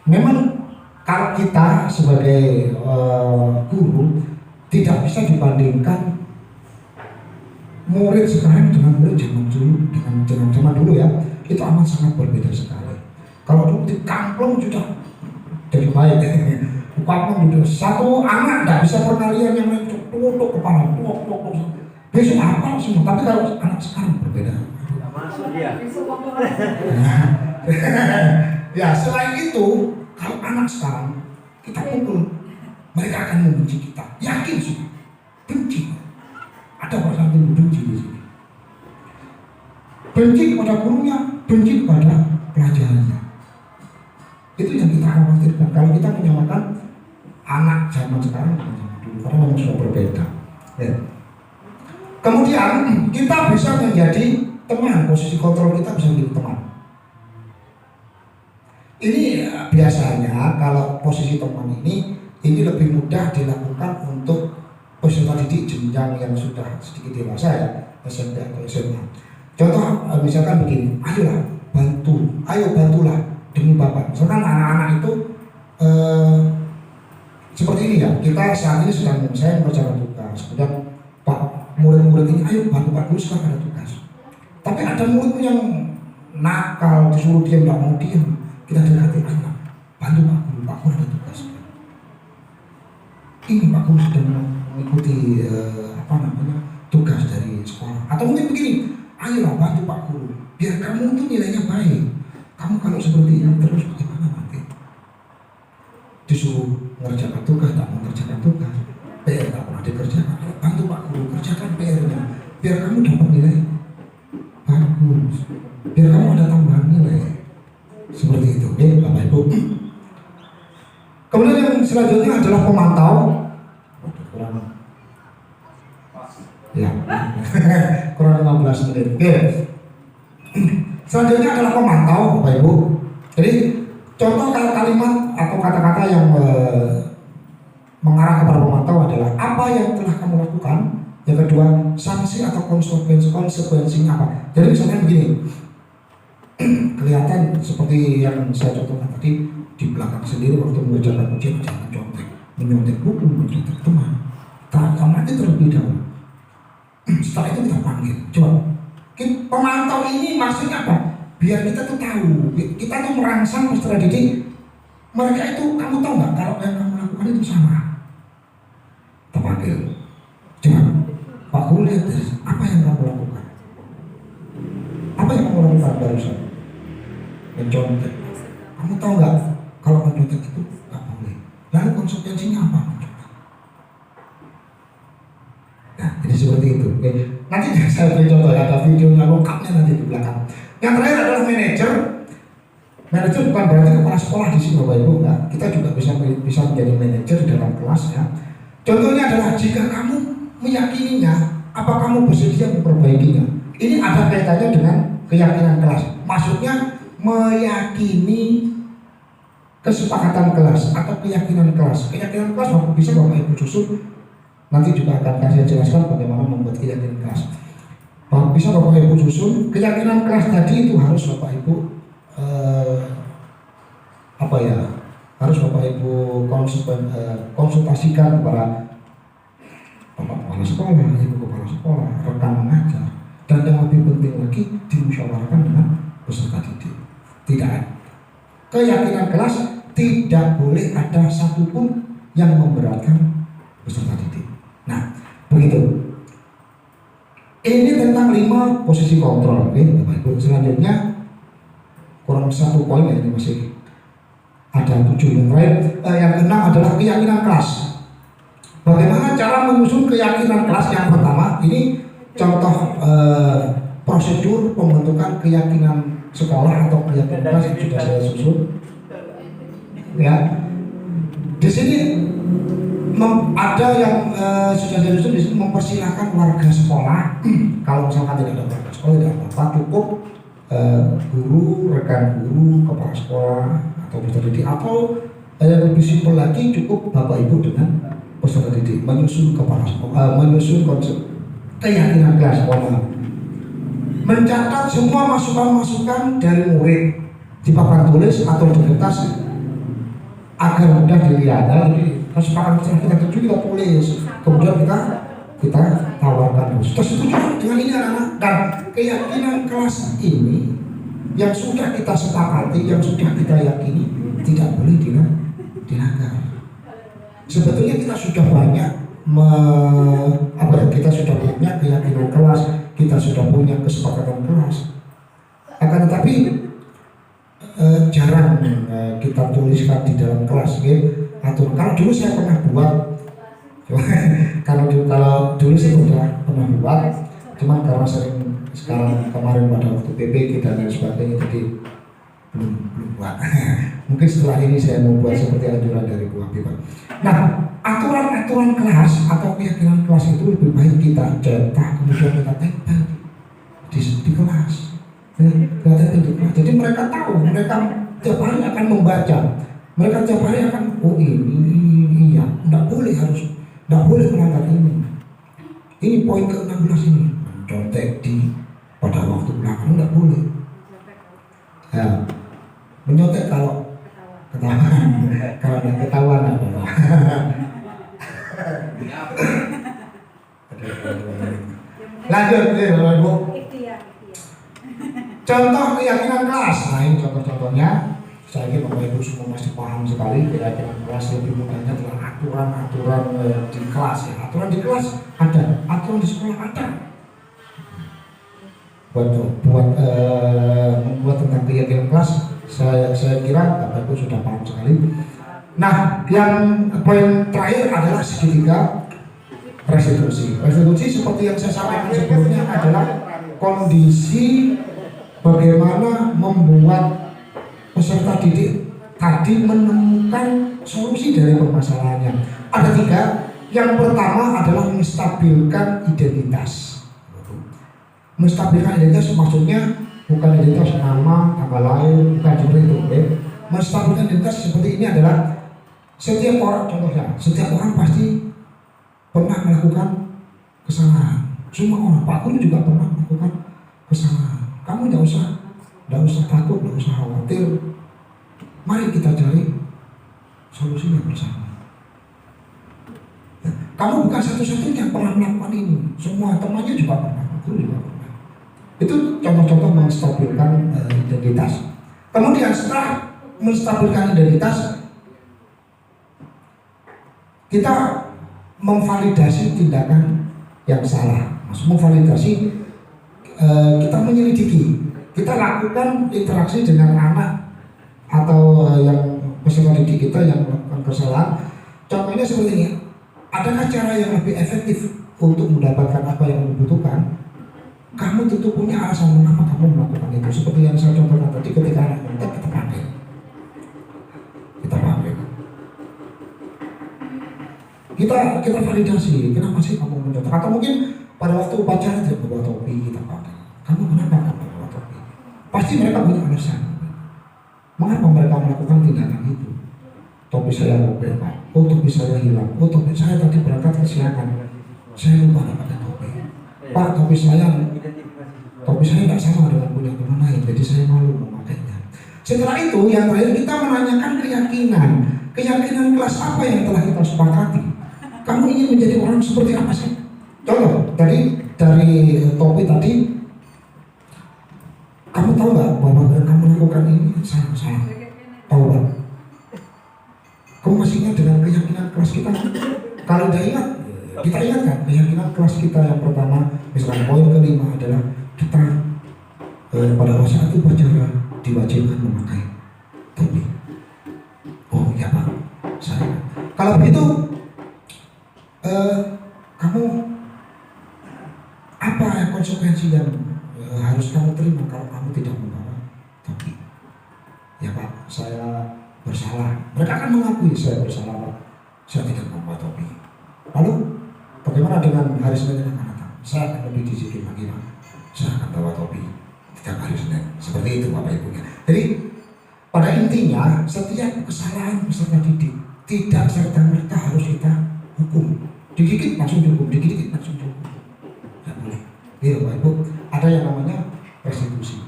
Memang kalau kita sebagai guru tidak bisa dibandingkan murid sekarang dengan murid zaman dulu ya, itu amat sangat berbeda sekali. Kalau dulu di kampung sudah jadi baik, di kampung sudah satu anak tidak bisa perkalian yang lain tutup kepala, tutup. Besok apa semua, tapi kalau anak sekarang berbeda. Ya selain itu, kalau anak sekarang kita pukul, mereka akan membenci kita. Yakin sih, benci. Ada perasaan benci di sini. Benci kepada gurunya, benci kepada pelajarannya. Itu yang kita khawatirkan. Kalau kita menyamakan anak zaman sekarang dengan zaman dulu, karena memang sudah berbeda. Ya. Kemudian kita bisa menjadi teman, posisi kontrol kita bisa menjadi teman. Ini biasanya kalau posisi teman ini lebih mudah dilakukan untuk peserta didik jenjang yang sudah sedikit dewasa ya, SMP atau SMA. Contoh misalkan begini, ayo bantulah demi Bapak. Misalkan anak-anak itu seperti ini ya, kita saat ini saya mengerjakan tugas, kemudian Pak murid-murid ini ayo bantu Pak Guru sekarang ada tugas. Tapi ada murid yang nakal, disuruh diam tidak mau diam. Kita dekati anak, bantu Pak Guru ada tugas. Ini Pak Guru sedang mengikuti tugas dari sekolah. Atau mungkin begini, ayolah bantu Pak Guru, biar kamu itu nilainya baik. Kamu kalau seperti ini terus bagaimana nanti? Disuruh mengerjakan tugas, tak mengerjakan tugas, PR tak pernah dikerjakan. Bantu Pak Guru, kerjakan PR-nya, biar kamu dapat nilai bagus, biar kamu ada tambahan nilai. Seperti itu, Bapak Ibu. Kemudian yang selanjutnya adalah pemantau. Ya, kurang 15 menit. Oke. Selanjutnya adalah pemantau, Bapak Ibu. Jadi contoh kalimat atau kata-kata yang mengarah kepada pemantau adalah apa yang telah kamu lakukan. Yang kedua, sanksi atau konsekuensinya apa. Jadi misalnya begini, kelihatan seperti yang saya contohkan tadi di belakang sendiri waktu mengerjakan ujian jangan contek. menyontek buku, menyontek teman. Tak amati terlebih dahulu. Setelah itu kita panggil. Coba, pemantau ini maksudnya apa? Biar kita tuh tahu, kita tuh merangsang peserta didik. Mereka itu, kamu tahu nggak kalau yang kamu lakukan itu salah? Kita panggil. Coba, Pak Guru lihat apa yang kamu lakukan? Apa yang kamu lakukan barusan? Mencontek. Kamu tahu nggak kalau mencontek itu nggak boleh? Lalu konsekuensinya apa? Nah, jadi seperti itu. Oke. Nanti saya beri contoh, ada videonya lengkapnya nanti di belakang. Yang terakhir adalah manajer. Manajer bukan berarti kepala sekolah di sini Bapak Ibu, enggak. Kita juga bisa menjadi manajer di dalam kelas ya. Contohnya adalah jika kamu meyakininya, apa kamu bersedia memperbaikinya? Ini ada kaitannya dengan keyakinan kelas. Maksudnya meyakini kesepakatan kelas atau keyakinan kelas. Keyakinan kelas bisa Bapak Ibu susun. Nanti juga akan saya jelaskan bagaimana membuat keyakinan kelas. Bisa Bapak Ibu susun. Keyakinan kelas tadi itu harus Bapak Ibu harus Bapak Ibu konsultasikan kepada Bapak Kepala Sekolah, Ibu Kepala Sekolah, rekan mengajar, dan yang lebih penting lagi dimusyawarahkan dengan peserta didik. Tidak, keyakinan kelas tidak boleh ada satupun yang memberatkan peserta didik. Nah, begitu. Ini tentang 5 posisi kontrol. Oke, Bapak Ibu. Selanjutnya kurang 1 poin ya, ini masih ada 7 yang lain. Yang keenam adalah keyakinan kelas. Bagaimana cara menyusun keyakinan kelas? Yang pertama, ini contoh prosedur pembentukan keyakinan sekolah atau keyakinan kelas yang sudah saya susun. Ya, di sini ada yang sudah saya susun di sini, mempersilahkan warga sekolah. Kalau misalkan tidak ada warga sekolah tidak apa-apa, cukup guru, rekan guru, kepala sekolah atau peserta didik, atau yang lebih simpel lagi cukup Bapak Ibu dengan peserta didik menyusun kepala sekolah, menyusun konsep keyakinan kelas sekolah, mencatat semua masukan-masukan dari murid di papan tulis atau di kertas agar mudah dilihat. Jadi kesepakatan kita tuju kita tulis, kemudian kita tawarkan. Kita setuju dengan ini anak-anak, dan keyakinan kelas ini yang sudah kita sepakati, yang sudah kita yakini tidak boleh dilanggar. Sebetulnya kita sudah banyak kita sudah punya keyakinan kelas, kita sudah punya kesepakatan kelas. Akan tetapi jarang kita tuliskan di dalam kelas, gitu. Atau kalau dulu saya pernah buat, kalau dulu saya pernah buat, cuman karena sering sekarang kemarin pada waktu PPG dan lain sebagainya, jadi belum buat. Mungkin setelah ini saya mau buat seperti anjuran dari Bu Habib. Nah, aturan-aturan kelas atau keyakinan kelas itu lebih baik kita cetak, kemudian kita tempel di kelas. Jadi mereka tahu, mereka tiap hari akan membaca, mereka tiap hari akan ini iya, tidak boleh melanggar ini. Ini poin ke-16 ini, mencontek pada waktu belakang tidak boleh. Ya, menyontek kalau ketahuan adalah lanjut nih Bapak Ibu. Contoh keyakinan kelas. Nah, ini contoh-contohnya. Saya ingin Bapak Ibu semua masih paham sekali keyakinan kelas. Lebih mudahnya adalah aturan-aturan di kelas ya. Aturan di kelas ada, aturan di sekolah ada. Membuat tentang keyakinan kelas, saya kira Bapak Ibu sudah paham sekali. Nah, yang poin terakhir adalah segitiga restitusi. Restitusi seperti yang saya sampaikan sebelumnya adalah kondisi bagaimana membuat peserta didik tadi menemukan solusi dari permasalahannya. Ada 3. Yang pertama adalah menstabilkan identitas. Menstabilkan identitas maksudnya bukan identitas nama, tanggal lahir, bukan seperti itu. Menstabilkan identitas seperti ini adalah setiap orang, contohnya, setiap orang pasti pernah melakukan kesalahan. Semua orang, Pak Guru juga pernah melakukan kesalahan. Kamu tidak usah takut, tidak usah khawatir. Mari kita cari solusinya bersama. Kamu bukan satu-satunya yang pernah melakukan ini. Semua temannya juga pernah, aku juga pernah. Itu contoh-contoh menstabilkan identitas. Kemudian setelah menstabilkan identitas, kita memvalidasi tindakan yang salah. Maksud memvalidasi, kita menyelidiki, kita lakukan interaksi dengan anak atau yang peserta didik kita yang melakukan kesalahan. Contohnya seperti ini, adakah cara yang lebih efektif untuk mendapatkan apa yang dibutuhkan? Kamu tentu punya alasan mengapa kamu melakukan itu. Seperti yang saya contohkan tadi, ketika anak nyontek kita panggil, kita validasi, kenapa sih kamu menyontek? Atau mungkin pada waktu upacara tidak membawa topi, kita panggil, kamu kenapa kamu membawa topi? Pasti mereka punya alasan. Mengapa mereka melakukan tindakan itu? Topi saya robek, Pak. Oh, topi saya hilang. Oh, topi saya tadi berangkat kesiangan. Saya lupa ada pakai topi. Pak, topi saya tidak sama dengan punya teman lain, jadi saya malu memakainya. Setelah itu, yang terakhir kita menanyakan keyakinan. Keyakinan kelas apa yang telah kita sepakati? Kamu ingin menjadi orang seperti apa sih? Contoh, dari topi tadi, kamu tahu nggak bahwa kamu melakukan ini salah? Tahu nggak? Kamu masih ingat dengan keyakinan kelas kita? Kalau tidak ingat, kita ingatkan keyakinan kelas kita yang pertama. Misalnya poin kelima adalah kita pada saat upacara diwajibkan memakai topi. Oh ya Pak, saya. Kalau begitu, kamu apa konsekuensi yang harus kamu terima kalau kamu tidak membawa topi? Ya Pak, saya bersalah. Mereka akan mengakui saya bersalah, Pak. Saya tidak membawa topi. Lalu bagaimana dengan hari Senin yang akan datang? Saya akan lebih disiplin lagi, Pak. Saya akan bawa topi setiap hari Senin. Seperti itu Bapak Ibunya. Jadi pada intinya setiap kesalahan peserta didik tidak serta-merta harus kita hukum. Dikit langsung dihukum, dikit langsung dihukum. Tidak boleh. Iya Bapak Ibu, ada yang namanya restitusi.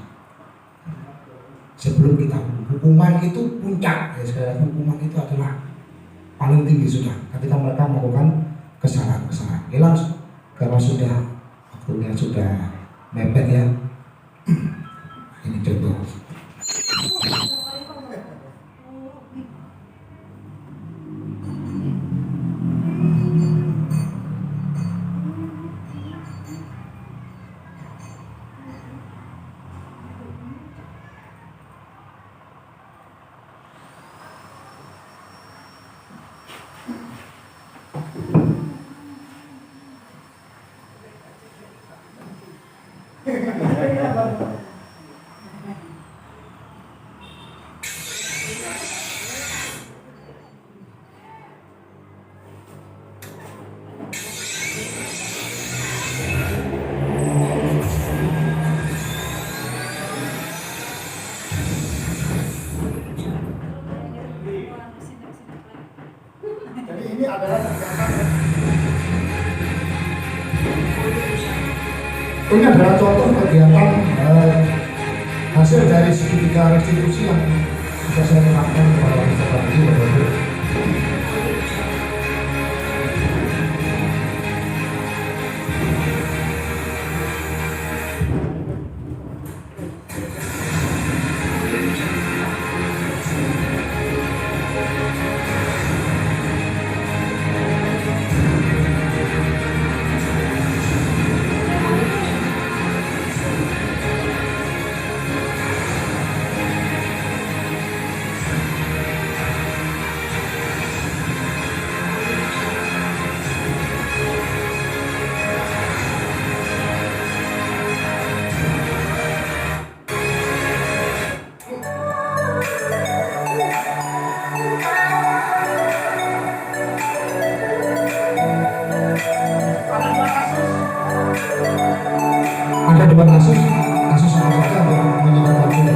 Sebelum kita hukuman itu puncak, ya sekali lagi hukuman itu adalah paling tinggi sudah ketika mereka melakukan kesalahan-kesalahan. Ini langsung karena sudah waktunya sudah mepet ya. Ini contoh. Ini adalah contoh kegiatan hasil dari segitiga restitusi yang bisa saya terapkan kepada peserta didik. Ada dua kasus apa saja yang menyebabkan ini.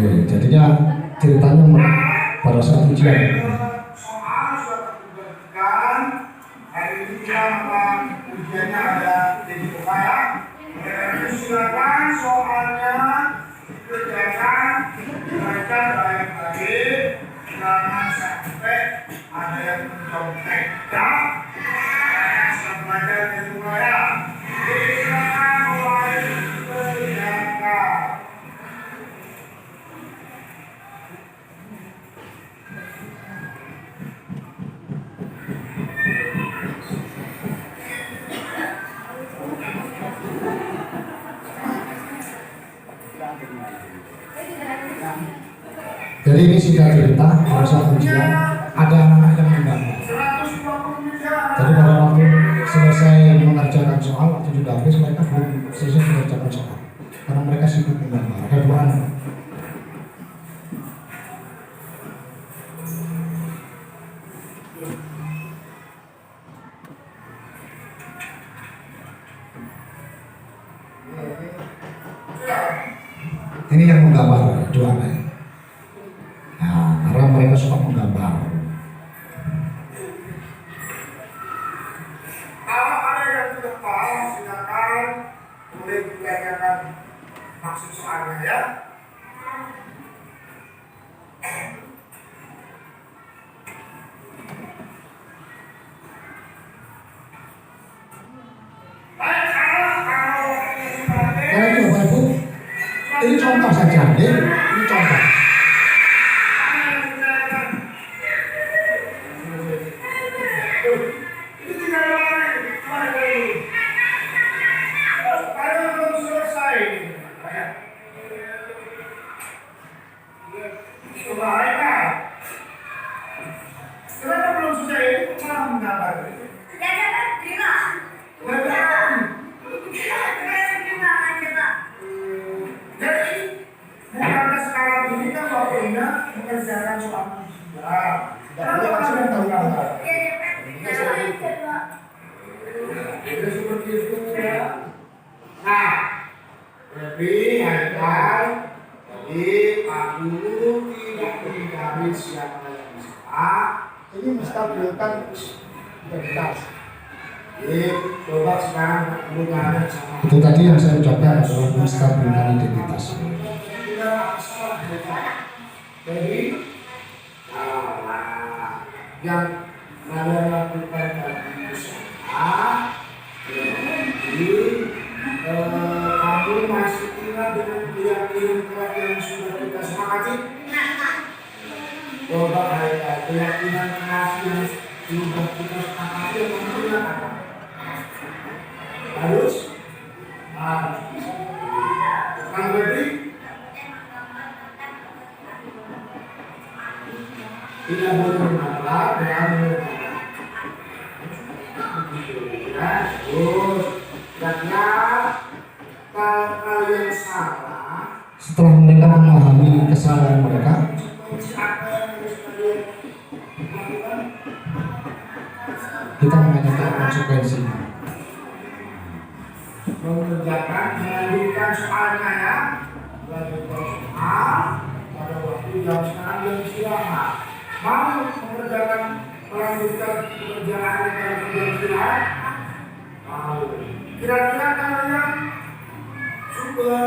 Oke, jadinya ceritanya pada saat ujian. Soal sudah terbuka, hari ini kita ujiannya ada jadi upaya. Silakan soalnya dikerjakan, baca baik-baik, jangan sampai ada yang mencontek. Saya belajar dari upaya. Silakan mulai kerjakan. Jadi ini sudah cerita pada saat ujian ada anak-anak yang menggambar. Jadi pada waktu selesai mengerjakan soal waktu sudah habis mereka belum selesai mengerjakan soal karena mereka sibuk menggambar. Ada dua anak. Ini yang menggambar dua anak. Nah, karena mereka suka menggambar. Kalau ada yang tidak paham, silakan boleh ditanyakan maksud soalnya ya. Karena itu Bapak Ibu, ini contoh saja, ya. Ini contoh. Kenapa belum selesai ini? Kenapa menggambar? Jadi, karena sekarang ini kan waktunya mengerjakan soal manusia. Kenapa kamu menggambar? Jadi seperti itu ya. Nah, jadi Haikal, jadi Pak Guru tidak mencari siapa yang bisa. Ini menstabilkan identitas. Jadi coba sekarang Pak Guru tanya sama. Itu tadi yang saya ucapkan adalah menstabilkan identitas. Jadi, yang kalian lakukan tadi usaha, jadi kamu masih ingat dengan keyakinan yang sudah kita sepakati? Coba keyakinan keras yang sudah kita sepakati, kamu ingat apa? Harus? Kan berarti tidak boleh mengalah dan terus karena kalau yang salah Setelah mereka memahami kesalahan mereka, kita menanyakan konsekuensinya. mengerjakan melanjutkan soalnya ya, melanjutkan soal pada waktu jam sekarang jam istirahat. Mau mengerjakan melanjutkan pekerjaan yang jam istirahat? Mau. Kira-kira kalian sudah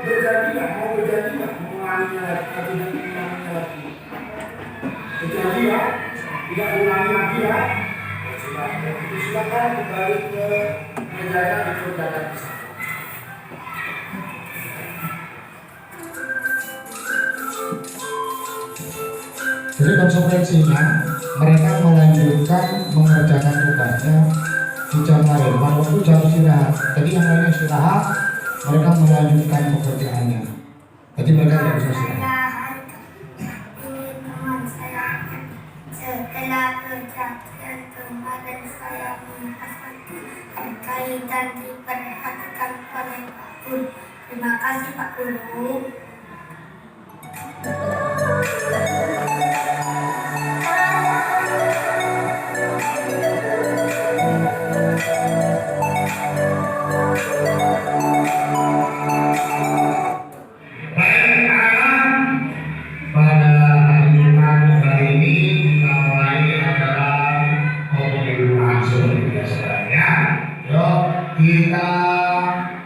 berjanji nggak? Mau berjanji nggak? Mengulanginya lagi atau tidak mengulanginya lagi? Berjanji ya? Tidak ulangi lagi ya? Silakan kembali ke meja dikerjakan bersama. Jadi konsekuensinya mereka melanjutkan mengerjakan tugasnya di jam lain, waktu jam istirahat. Jadi yang lainnya istirahat, mereka melanjutkan pekerjaannya. Jadi mereka tidak bisa istirahat. Setelah kerja kemarin saya menghargai dan diperhatikan oleh Pak Guru. Terima kasih Pak Guru.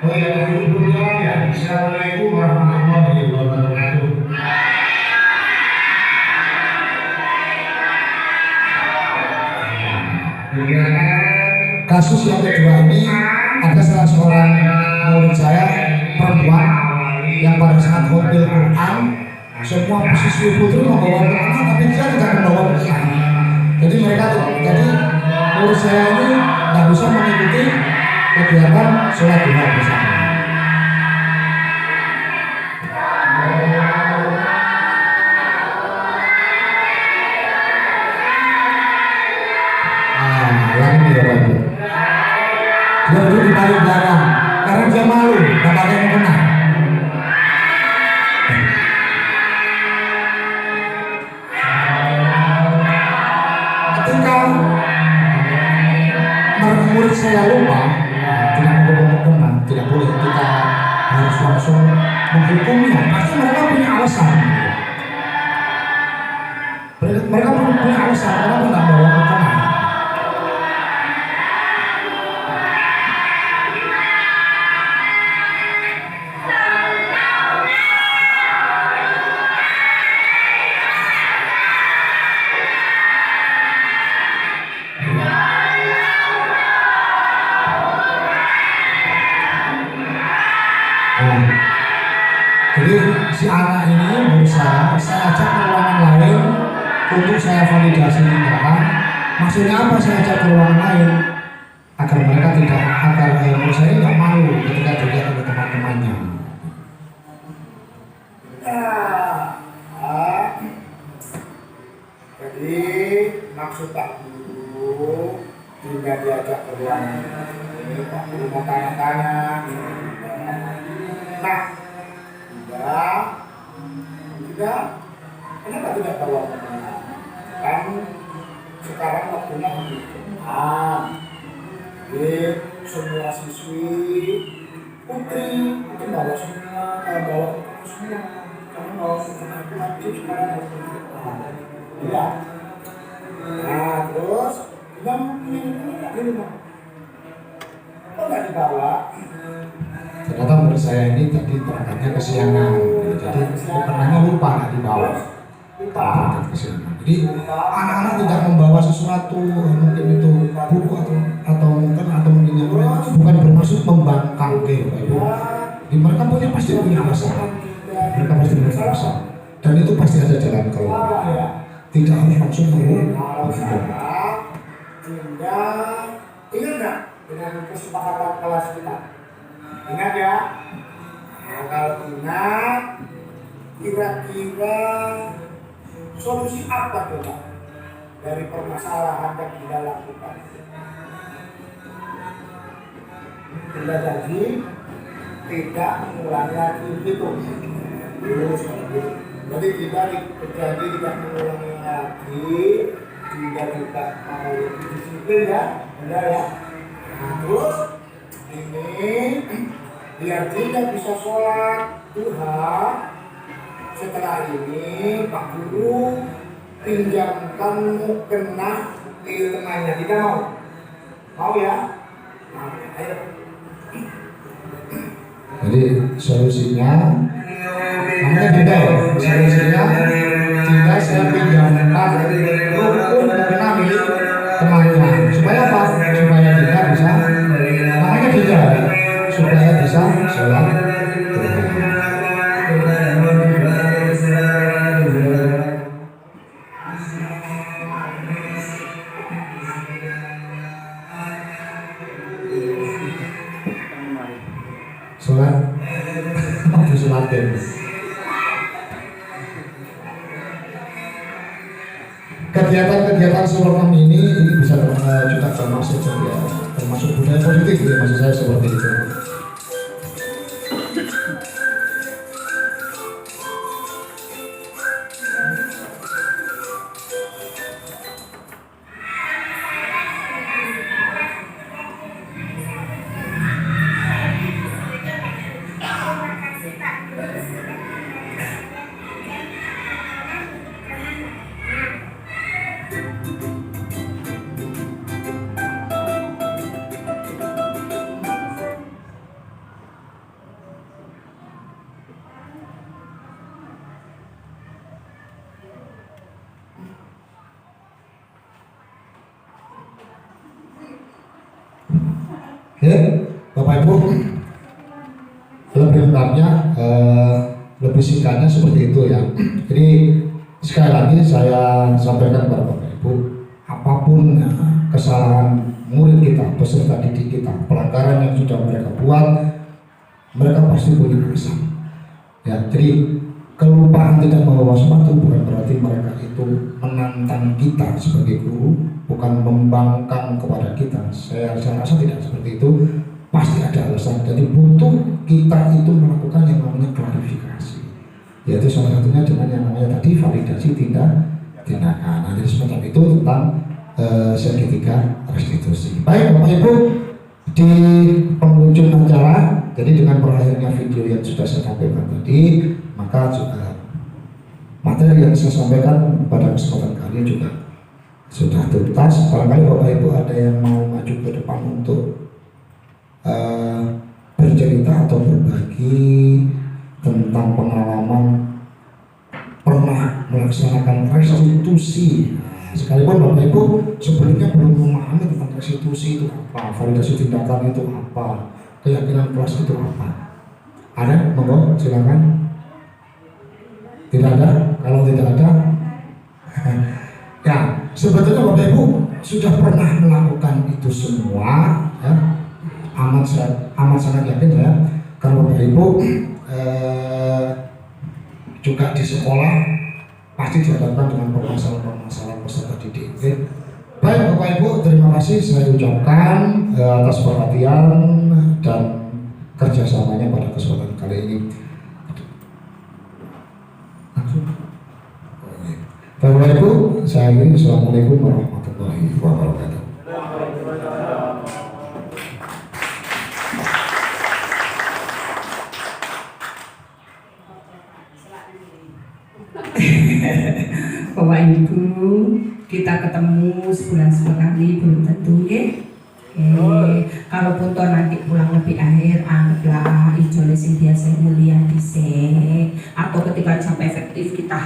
Oh ya, dulu ya. Assalamualaikum warahmatullahi wabarakatuh. Kasus yang kedua ini ada salah seorang murid saya perempuan yang pada saat hotel Quran semua siswi putri membawa Quran tapi dia tidak membawa Quran. Jadi murid saya ini tidak bisa mengikuti kegiatan sholat duha bersama. Yang ini ya Pak. Dia duduk di paling belakang karena dia malu, tak ada yang kena. Ketika murid saya lupa, tidak boleh tidak boleh kita harus langsung menghukumnya. Pasti mereka punya alasan. Mereka punya alasan kenapa tidak mau kena. Jadi si anak ini berusaha saya ajak ke ruangan lain untuk saya validasi tindakan. Maksudnya apa saya ajak ke ruangan lain? Agar mereka agar menurut saya tidak malu ketika dilihat oleh teman-temannya. Jadi maksud Pak Guru tidak diajak ke ruangan ini, Pak Guru mau tanya-tanya. Nah, tidak, kenapa tidak bawa teman? Kan sekarang waktunya jadi semua siswi putri itu bawa semua, bawa semua. Karena bawa semua itu wajib sekarang ya. Nah terus kita di rumah. Kok nggak dibawa? Ternyata menurut saya ini tadi berangkatnya kesiangan, jadi pernahnya lupa nggak dibawa. Berangkat kesiangan. Jadi anak-anak tidak membawa sesuatu, mungkin itu buku atau mungkin yang lain, bukan bermaksud membangkang Ibu. Di mereka pasti punya alasan. Mereka pasti punya alasan. Dan itu pasti ada jalan keluar. Tidak harus langsung menghukum. Ingat nggak dengan kesepakatan kelas kita? Ingat ya? Nah, kalau ingat, kira-kira solusi apa coba dari permasalahan yang kita lakukan? Kita jadi tidak mengulangi lagi itu. Jadi kita berjanji tidak mengulangi lagi, tidak juga mau lebih disiplin ya, benar ya. Nah, terus ini biar tidak bisa sholat duha, setelah ini Pak Guru pinjamkan mukena milik temannya. Kita mau ya? Nah, ayo. Jadi solusinya namanya beda ya. Solusinya tidak saya pinjamkan mukena milik temannya. Supaya apa? Supaya tidak bisa namanya beda ya. Supaya bisa sholat sholat kegiatan seperti ini bisa juga termasuk budaya positif ya, maksud saya seperti itu. Ya, Bapak Ibu, lebih lengkapnya, lebih singkatnya seperti itu ya. Jadi sekali lagi saya sampaikan kepada Bapak Ibu, apapun kesalahan murid kita, peserta didik kita, pelanggaran yang sudah mereka buat, mereka pasti punya alasan. Ya, jadi kelupaan tidak membawa sepatu bukan berarti mereka itu menantang kita sebagai guru, bukan membangkang kepada kita. Saya rasa tidak seperti itu. Pasti ada alasan. Jadi butuh kita itu melakukan yang namanya klarifikasi. Yaitu salah satunya dengan yang namanya tadi validasi tindakan. Nah, jadi semacam itu tentang segitiga restitusi. Baik Bapak Ibu, di penghujung acara, jadi dengan berakhirnya video yang sudah saya sampaikan tadi, maka juga materi yang saya sampaikan pada kesempatan kali juga sudah tuntas. Barangkali Bapak Ibu ada yang mau maju ke depan untuk bercerita atau berbagi tentang pengalaman pernah melaksanakan restitusi. Sekalipun Bapak Ibu sebelumnya belum memahami tentang restitusi itu apa, validasi tindakan itu apa, keyakinan kelas itu apa. Ada? Monggo, silakan. Tidak ada? Kalau tidak ada, ya sebetulnya Bapak Ibu sudah pernah melakukan itu semua, ya. Amat sangat yakin saya, kalau Bapak Ibu juga di sekolah pasti dihadapkan dengan permasalahan peserta didik. Okay? Baik Bapak Ibu, terima kasih saya ucapkan atas perhatian dan kerjasamanya pada kesempatan kali ini. Bapak Ibu, saya akhiri. Assalamualaikum warahmatullahi wabarakatuh. Bapak Ibu, kita ketemu sebulan sekali belum tentu ya. Kalaupun toh nanti pulang lebih akhir, anggaplah ijolnya sing biasa mulia dhisik, atau ketika sampai efektif kita